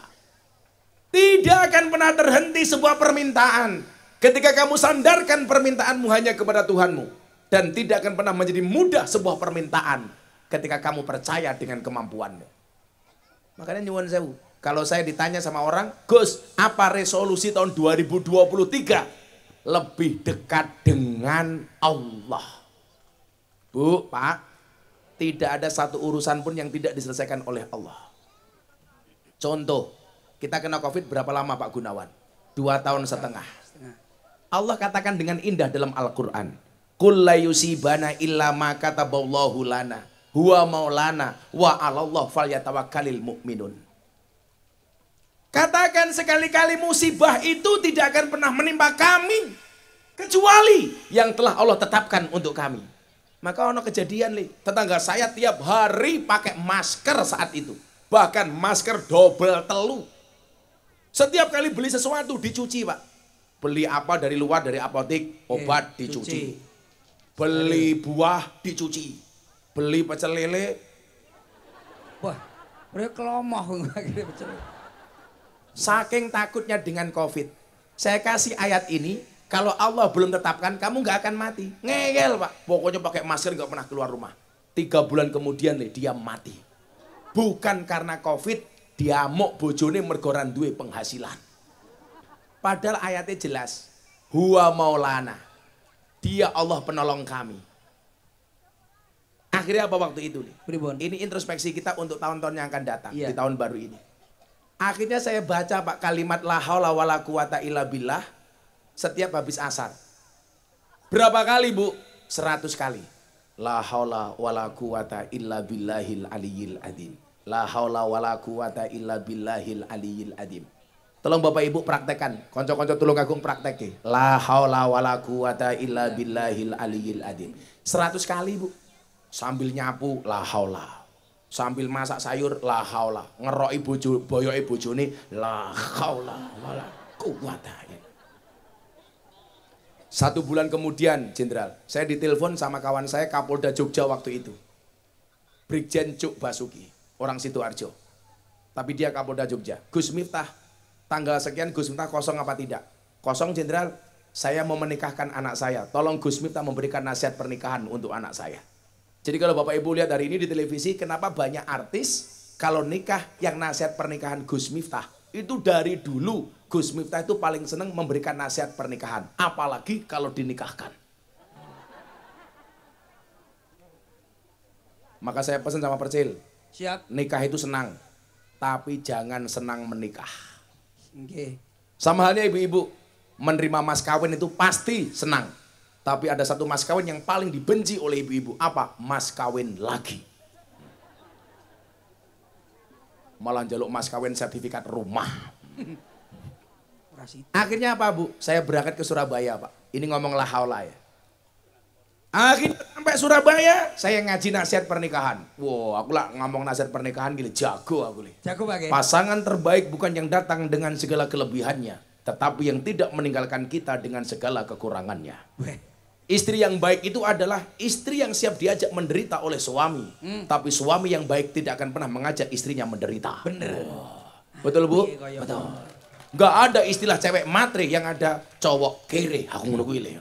Tidak akan pernah terhenti sebuah permintaan. Ketika kamu sandarkan permintaanmu hanya kepada Tuhanmu. Dan tidak akan pernah menjadi mudah sebuah permintaan. Ketika kamu percaya dengan kemampuanmu. Makanya nyuwun sewu. Kalau saya ditanya sama orang, Gus, apa resolusi tahun 2023? Lebih dekat dengan Allah. Bu, Pak, tidak ada satu urusan pun yang tidak diselesaikan oleh Allah. Contoh, kita kena COVID berapa lama Pak Gunawan? 2,5 tahun. Allah katakan dengan indah dalam Al-Quran. Qul la yusibana illa ma kataballahu lana. Huwa maulana wa 'alallah falyatawakkalul mu'minun. Katakan sekali-kali musibah itu tidak akan pernah menimpa kami. Kecuali yang telah Allah tetapkan untuk kami. Maka ono kejadian nih, tetangga saya tiap hari pakai masker saat itu. Bahkan masker double telu. Setiap kali beli sesuatu dicuci Pak. Beli apa dari luar, dari apotek, obat dicuci. Beli buah dicuci. Beli pecel lele. Wah, mereka kelomoh pecel. Saking takutnya dengan COVID. Saya kasih ayat ini, kalau Allah belum tetapkan, kamu nggak akan mati. Ngeyel Pak, pokoknya pakai masker nggak pernah keluar rumah. 3 bulan kemudian nih, dia mati. Bukan karena COVID, diamuk bojone mergoran duwe penghasilan. Padahal ayatnya jelas. Huwa maulana. Dia Allah penolong kami. Akhirnya apa waktu itu nih? Pribon. Ini introspeksi kita untuk tahun-tahun yang akan datang. Iya. Di tahun baru ini. Akhirnya saya baca Pak kalimat la haula wala quwata illa billah setiap habis asar. Berapa kali Bu? 100 kali. La haula wala quwata illa billahil aliyil adim. La haula wala quwata illa billahil aliyil adim. Tolong Bapak Ibu praktekkan. Konco-konco tulung agung praktekke. La haula wala quwata illa billahil aliyil adim. 100 kali Bu. Sambil nyapu la haula. Sambil masak sayur la haula. Ngeroki boyoke bojone la haula wala quwata. 1 bulan kemudian, Jenderal, saya ditelepon sama kawan saya Kapolda Jogja waktu itu. Brigjen Cuk Basuki, orang Sidoarjo. Tapi dia Kapolda Jogja. Gus Miftah, tanggal sekian Gus Miftah kosong apa tidak? Kosong Jenderal, saya mau menikahkan anak saya. Tolong Gus Miftah memberikan nasihat pernikahan untuk anak saya. Jadi kalau Bapak Ibu lihat hari ini di televisi, kenapa banyak artis kalau nikah yang nasihat pernikahan Gus Miftah? Itu dari dulu Gus Miftah itu paling senang memberikan nasihat pernikahan. Apalagi kalau dinikahkan. Maka saya pesan sama Percil. Siap. Nikah itu senang. Tapi jangan senang menikah. Oke. Sama halnya ibu-ibu. Menerima mas kawin itu pasti senang. Tapi ada satu mas kawin yang paling dibenci oleh ibu-ibu. Apa? Mas kawin lagi. Malah jaluk mas kawin sertifikat rumah. Akhirnya apa Bu? Saya berangkat ke Surabaya Pak. Ini ngomong la haula ya. Akhirnya sampai Surabaya, saya ngaji nasihat pernikahan. Wow, aku lah ngomong nasihat pernikahan gila, jago aku nih. Jago Pak. Pasangan terbaik bukan yang datang dengan segala kelebihannya, tetapi yang tidak meninggalkan kita dengan segala kekurangannya. Istri yang baik itu adalah istri yang siap diajak menderita oleh suami. Tapi suami yang baik tidak akan pernah mengajak istrinya menderita. Bener. Betul Bu? Betul. Gak ada istilah cewek matre, yang ada cowok kere. Aku ngono kuwi le.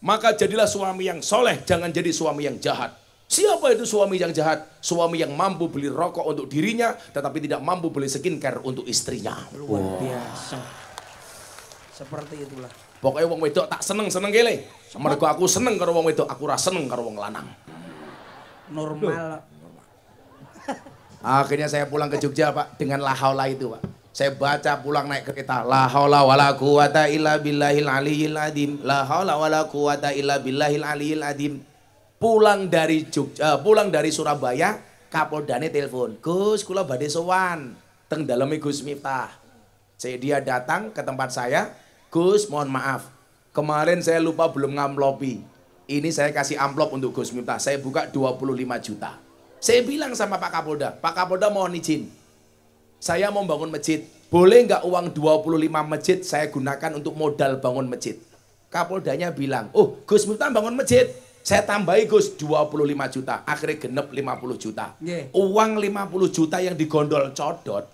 Maka jadilah suami yang soleh, jangan jadi suami yang jahat. Siapa itu suami yang jahat? Suami yang mampu beli rokok untuk dirinya, tetapi tidak mampu beli skincare untuk istrinya. Luar biasa. Seperti itulah. Pokoknya wong wedok tak seneng-seneng kele. Mergo aku seneng karo wong wedok, aku ora seneng karo wong lanang. Normal. Akhirnya saya pulang ke Jogja Pak dengan la haula itu Pak. Saya baca pulang naik kereta. La haula wala quwata illa billahil aliyil adim. La haula wala quwata illa billahil aliyil adim. Pulang dari Jogja, pulang dari Surabaya, Kapoldane telepon. Gus, kula badhe sowan teng daleme Gus Miftah. Dia datang ke tempat saya. Gus, mohon maaf. Kemarin saya lupa belum ngamplopi. Ini saya kasih amplop untuk Gus Miftah. Saya buka 25 juta. Saya bilang sama Pak Kapolda, Pak Kapolda mohon izin. Saya mau bangun masjid. Boleh nggak uang 25 masjid saya gunakan untuk modal bangun masjid? Kapoldanya bilang, oh Gus Miftah bangun masjid. Saya tambahi Gus 25 juta, akhirnya genep 50 juta. Nggih. Uang 50 juta yang digondol codot.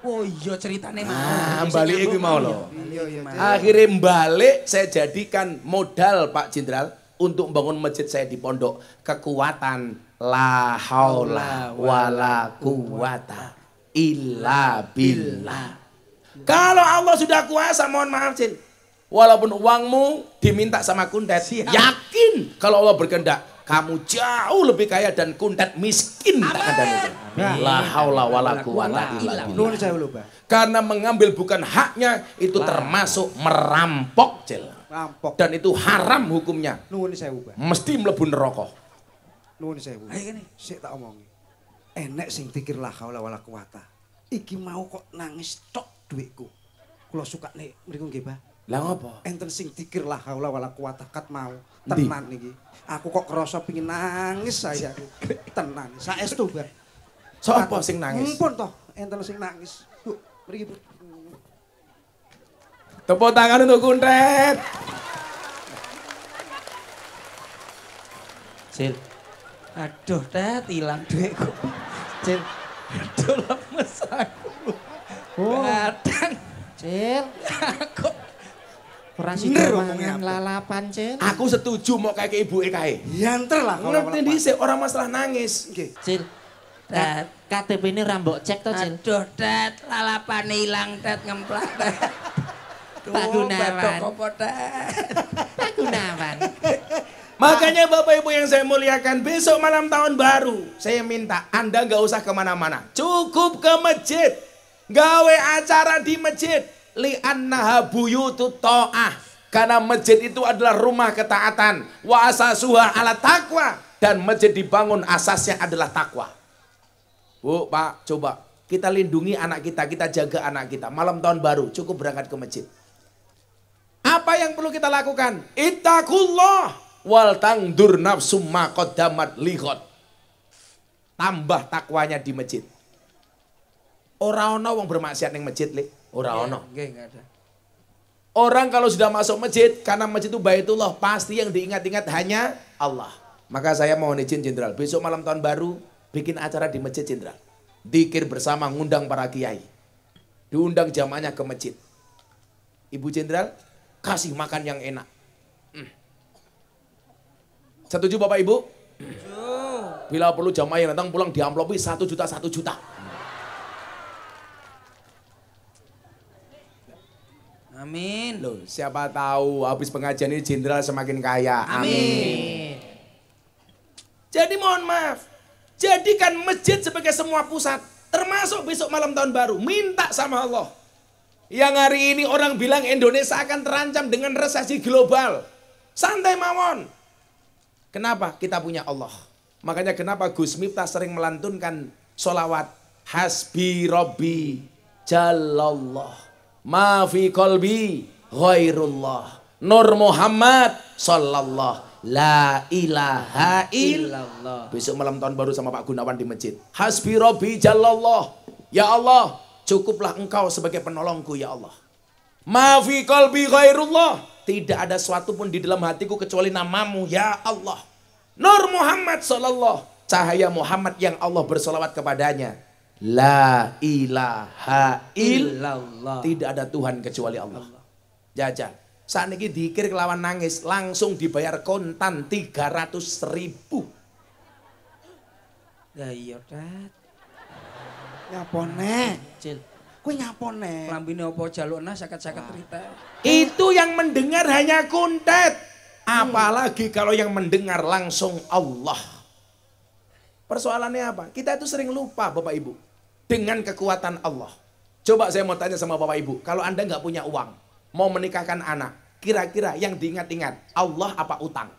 Oh iya ceritane Ah, balik iki mau lho. Iya. Akhirnya balik saya jadikan modal Pak Jenderal untuk membangun masjid saya di pondok. Kekuatan la haula wala quwata illa billah. Kalau Allah sudah kuasa, mohon maaf Cil. Walaupun uangmu diminta sama kuntet, yakin kalau Allah berkehendak kamu jauh lebih kaya dan kuntet miskin tak ada itu. La haula wala quwata illa billah. Nuwun sewu lho, Pak. Karena mengambil bukan haknya itu termasuk merampok, Cil. Rampok. Dan itu haram hukumnya. Nuwun sewu, Pak. Mesti mlebu neraka. Nuwun sewu. Ayo kene. Sik tak omongi. Enek sing pikir la haula wala quwata. Iki mau kok nangis tok dhuwitku. Kula sukane mriku nggih, Pak. Lah ngopo? Enten sing pikir la haula wala quwata kat mau. Tenan iki. Aku kok kerasa pengin nangis saya aku. Tenan. Saestu, Pak. Sopo sing nangis? Mumpun toh, enten sing nangis. Bu, mriki Bu. Tepuk tangan untuk kuntet. Cil, Aduh, Tet, ilang duitku. Cil, Aduh, lemes aku. Oh. Kadang Cil, aku ora Bener sida omongnya mangan apa? lalapan, Cil. Aku setuju mau kayak ibuke kae. Yanter lah haula wala Ngerti quwata. dhisik orang masalah nangis. Nggih. Cil, Tet. KTP ini rambok cek to, Cil. Aduh, Tet, lalapane ilang, Tet, ngemplak, Tet. Pak Gunawan. Batok apa, Tet? Pak Gunawan. Makanya Bapak Ibu yang saya muliakan, besok malam tahun baru, saya minta Anda nggak usah kemana-mana. Cukup ke masjid. Gawe acara di masjid. Li'annaha buyutut ta'ah. Karena masjid itu adalah rumah ketaatan. Wa asasuha ala taqwa. Dan masjid dibangun asasnya adalah takwa. Bu, Pak, coba. Kita lindungi anak kita jaga anak kita. Malam tahun baru, cukup berangkat ke masjid. Apa yang perlu kita lakukan? Ittaqullah. Wal tangdur nafsum ma qaddamat lighad. Tambah takwanya di masjid. Ora ono wong bermaksiat ning masjid, Lik. Ora ono. Nggih, enggak ada. Orang kalau sudah masuk masjid, karena masjid itu Baitullah, pasti yang diingat-ingat hanya Allah. Maka saya mohon izin Jenderal, besok malam tahun baru bikin acara di masjid Jenderal. Dikir bersama, ngundang para kiai. Diundang jamaahnya ke masjid. Ibu Jenderal, kasih makan yang enak. Setuju Bapak Ibu? Bila perlu jamaah yang datang pulang diamplopi 1 juta 1 juta. Amin. Loh, siapa tahu habis pengajian ini Jenderal semakin kaya. Amin. Jadi mohon maaf, jadikan masjid sebagai semua pusat. Termasuk besok malam tahun baru. Minta sama Allah. Yang hari ini orang bilang Indonesia akan terancam dengan resesi global. Santai mawon. Kenapa? Kita punya Allah. Makanya kenapa Gus Miftah sering melantunkan sholawat. Hasbi Robbi Jalallah. Ma fi qalbi ghairullah. Nur Muhammad sallallahu la ilaha illallah. Besok malam tahun baru sama Pak Gunawan di masjid. Hasbi Robbi Jalallah. Ya Allah, cukuplah engkau sebagai penolongku ya Allah. Ma fi qalbi ghairullah. Tidak ada sesuatu pun di dalam hatiku kecuali namamu ya Allah. Nur Muhammad sallallahu. Cahaya Muhammad yang Allah bersolawat kepadanya. La ilaha illallah. Tidak ada Tuhan kecuali Allah. Jajal. Saat ini dikir kelawan nangis langsung dibayar kontan 300.000. Ya iya, Tet. Nyapone. Cil, Kuwi nyapone. Klambine apa jalukna saket-saket rita. Itu yang mendengar hanya kuntet. Apalagi kalau yang mendengar langsung Allah. Persoalannya apa? Kita itu sering lupa Bapak Ibu. Dengan kekuatan Allah. Coba saya mau tanya sama Bapak Ibu. Kalau Anda nggak punya uang. Mau menikahkan anak. Kira-kira yang diingat-ingat. Allah apa utang?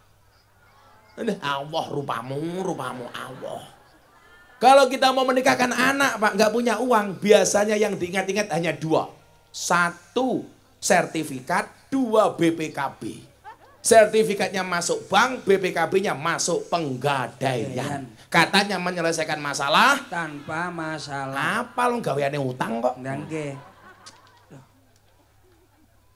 Allah rupamu Allah. Kalau kita mau menikahkan anak Pak. Nggak punya uang. Biasanya yang diingat-ingat hanya 2. 1 sertifikat. 2 BPKB. Sertifikatnya masuk bank, BPKB-nya masuk penggadaian. Katanya menyelesaikan masalah Tanpa masalah. apa lo gaweane utang kok? Nggih.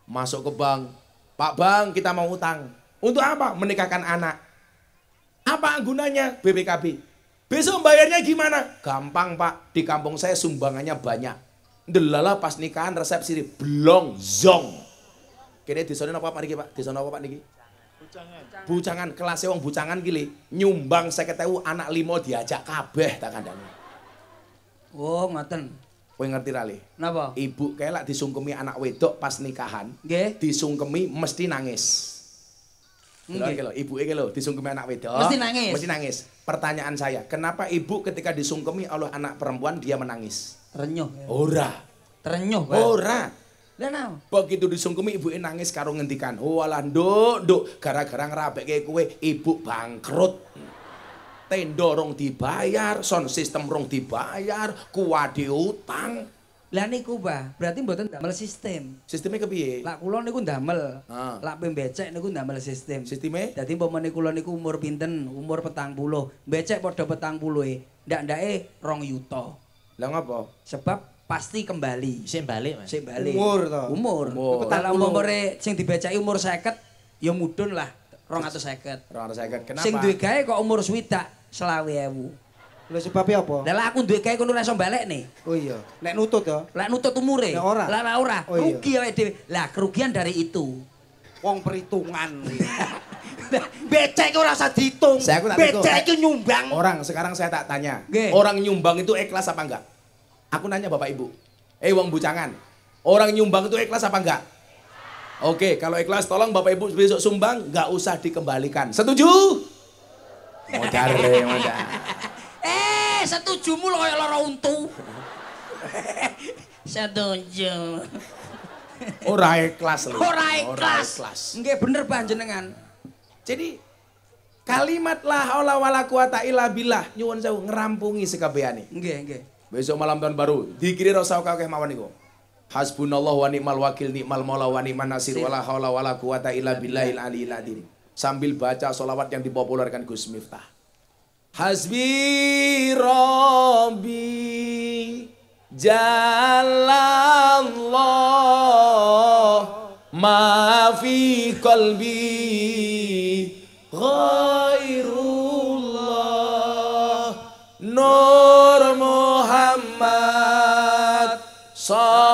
Masuk ke bank. Pak Bang, kita mau utang. Untuk apa? Menikahkan anak. Apa gunanya BPKB? Besok bayarnya gimana? Gampang Pak, di kampung saya sumbangannya banyak. Delala pas nikahan resepsi blong zong. Kene disone napa Pak niki Pak? Disone apa Pak niki? Bucangan kelas wong bucangan gili nyumbang 50.000 anak 5 diajak kabeh tak kandhane. Oh, ngoten. Kowe ngerti ra Le? Napa? Ibu kelak disungkemi anak wedok pas nikahan. Nggih. Disungkemi mesti nangis. Nggih. Lho, ibuke iki lho disungkemi anak wedok. Mesti nangis. Mesti nangis. Pertanyaan saya, kenapa ibu ketika disungkemi oleh anak perempuan dia menangis? Renyuh. Ora. Terenyuh, Pak. Ora. Lah napa? Begitu disungkemi ibuke nangis karo ngendikan, "Oh alah nduk, gara-gara ngrabekke kowe ibu bangkrut." Tendo rong dibayar, sound system rong dibayar, kuwade utang. Lah niku, Pak, berarti mboten damel sistem. Sistemnya kepiye? Lak kula niku ndamel. Ah. Lak pembecek niku ndamel sistem. Sistemnya? Dadi umpamane kula niku umur pinten? Umur 40. Becek padha 40-e. Ndak-ndake 2 yuta. Lah ngapa? Sebab pasti kembali. Sing balik, Mas. Sik balik. Umur to. Umur. Umur. Kalau umpamane sing dibeceki umur 50, ya mudhun lah 250. 250. Kenapa? Sing duwe gawe kok umur swidak 20.000. Lha sebabnya apa? Lah aku duwe gawe kono ora iso balekne. Oh iya, nek nutut ya. Lah nutut umure. Nek ora? Lah ora. Oh iya. Rugi awake dhewe. Lah kerugian dari itu. Wong perhitungan. Becek ora usah dihitung. Saya aku tak tahu. Becek itu nyumbang. Orang sekarang saya tak tanya, Nggih. orang nyumbang itu ikhlas apa enggak? Aku nanya Bapak Ibu. Wong bucangan. Orang nyumbang itu ikhlas apa enggak? Oke, kalau ikhlas tolong Bapak Ibu besok sumbang enggak usah dikembalikan. Setuju? Modar. Setujumu lo kaya lara untu. Setuju. Ora ikhlas lho. Ora ikhlas. Nggih bener panjenengan. Jadi kalimat la haula wala quwata illa billah nyuwun sewu ngerampungi sekabehane. Nggih. Besok malam tahun baru dikiri rasa kakeh mawon niku. Hasbunallahu wa ni'mal wakil ni'mal maula wa ni'man nasir wala haula wala quwata illa billahil aliyil azim. Sambil baca sholawat yang dipopulerkan Gus Miftah. Hasbi Rabbi Jalallah ma fi qalbi ghairullah Nur Muhammad sallallahu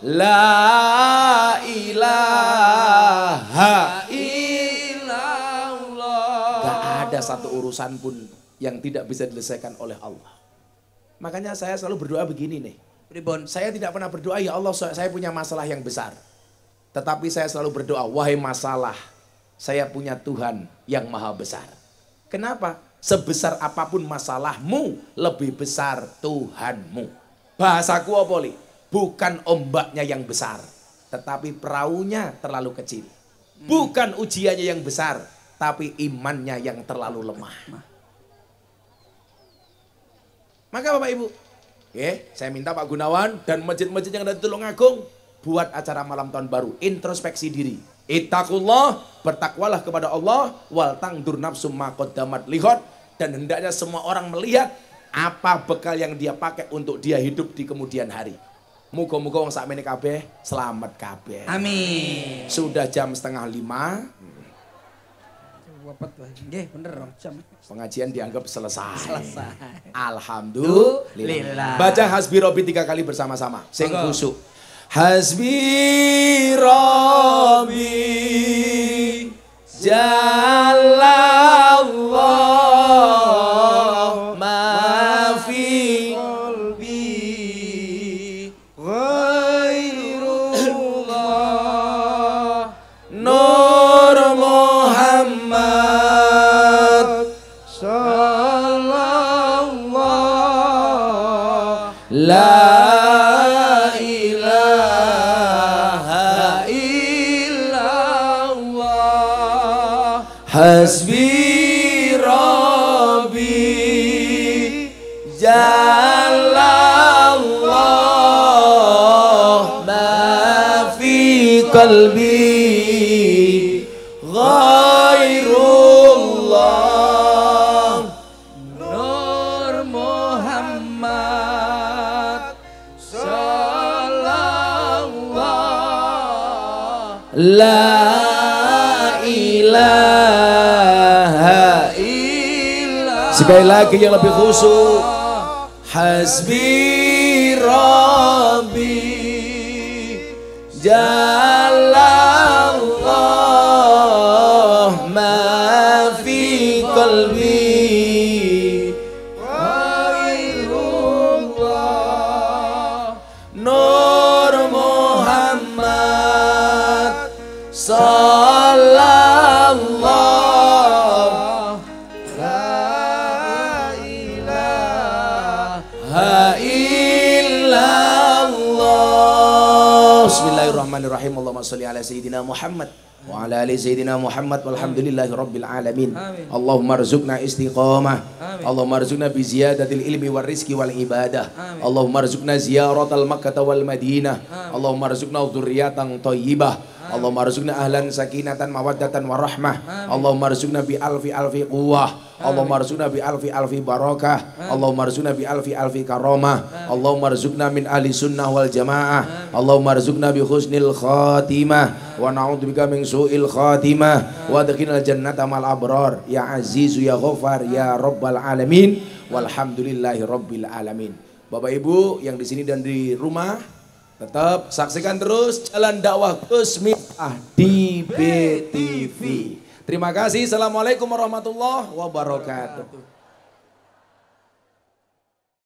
la ilaha ada satu urusan pun yang tidak bisa diselesaikan oleh Allah. Makanya saya selalu berdoa begini nih. Pripun? Saya tidak pernah berdoa, ya Allah saya punya masalah yang besar. Tetapi saya selalu berdoa, wahai masalah, saya punya Tuhan yang maha besar. Kenapa? Sebesar apapun masalahmu, lebih besar Tuhanmu. Bahasaku apa li? Bukan ombaknya yang besar, tetapi perahunya terlalu kecil. Bukan ujiannya yang besar, tapi imannya yang terlalu lemah. Maka Bapak Ibu, saya minta Pak Gunawan dan masjid-masjid yang ada di Tulungagung buat acara malam tahun baru, introspeksi diri. Ittaqullah, bertakwalah kepada Allah, wal tangdur nafsum ma qaddamat lihat, dan hendaknya semua orang melihat apa bekal yang dia pakai untuk dia hidup di kemudian hari. Muga-muga wong sakmene kabeh selamat kabeh. Amin. Sudah jam 4:30. Wapet wae. Nggih, bener jam. Pengajian dianggap selesai. Selesai. Alhamdulillah. Baca hasbi Rabbi 3 kali bersama-sama. Sing Monggo. khusyuk. Hasbi Rabbi Jalallah ma fi qalbi ghairullah Nur Muhammad sallallahu la ilaha illallah hasbi Rabbi Jalallah ma fi qalbi ghairullah Nur Muhammad sallallahu La ilaha illallah. Sekali lagi yang lebih khusyuk. Hasbi Rabbi Jalallah ma fi qalbi Ghairullah Nur Muhammad Sallallahu Bismillahirrahmanirrahim. Allahumma sholli ala sayyidina Muhammad wa ala ali sayyidina Muhammad walhamdulillahi rabbil alamin. Allahumma rzuqna istiqamah. Allahumma rzuqna bi ziyadatil ilmi war rizqi wal ibadah. Allahumma rzuqna ziyaratal Makkah wal Madinah. Allahumma rzuqna dzurriyyatan thayyibah. Allahumma rzuqna ahlan sakinatan mawaddatan warahmah. Allahumma rzuqna bi alfi quwwah. Allahumma rzuqna bi alfi barakah. Allahumma rzuqna bi alfi karamah. Allahumma rzuqna min ahli sunnah wal jamaah. Allahumma rzuqna bi husnil khatimah wa na'udzubika min su'il khatimah wa adkhilnal jannata mal abrar ya azizu ya ghafar ya rabbal alamin walhamdulillahi rabbil alamin. Bapak Ibu yang di sini dan di rumah, tetap saksikan terus Jalan Dakwah Gus Miftah di BTV. Terima kasih. Assalamualaikum warahmatullahi wabarakatuh.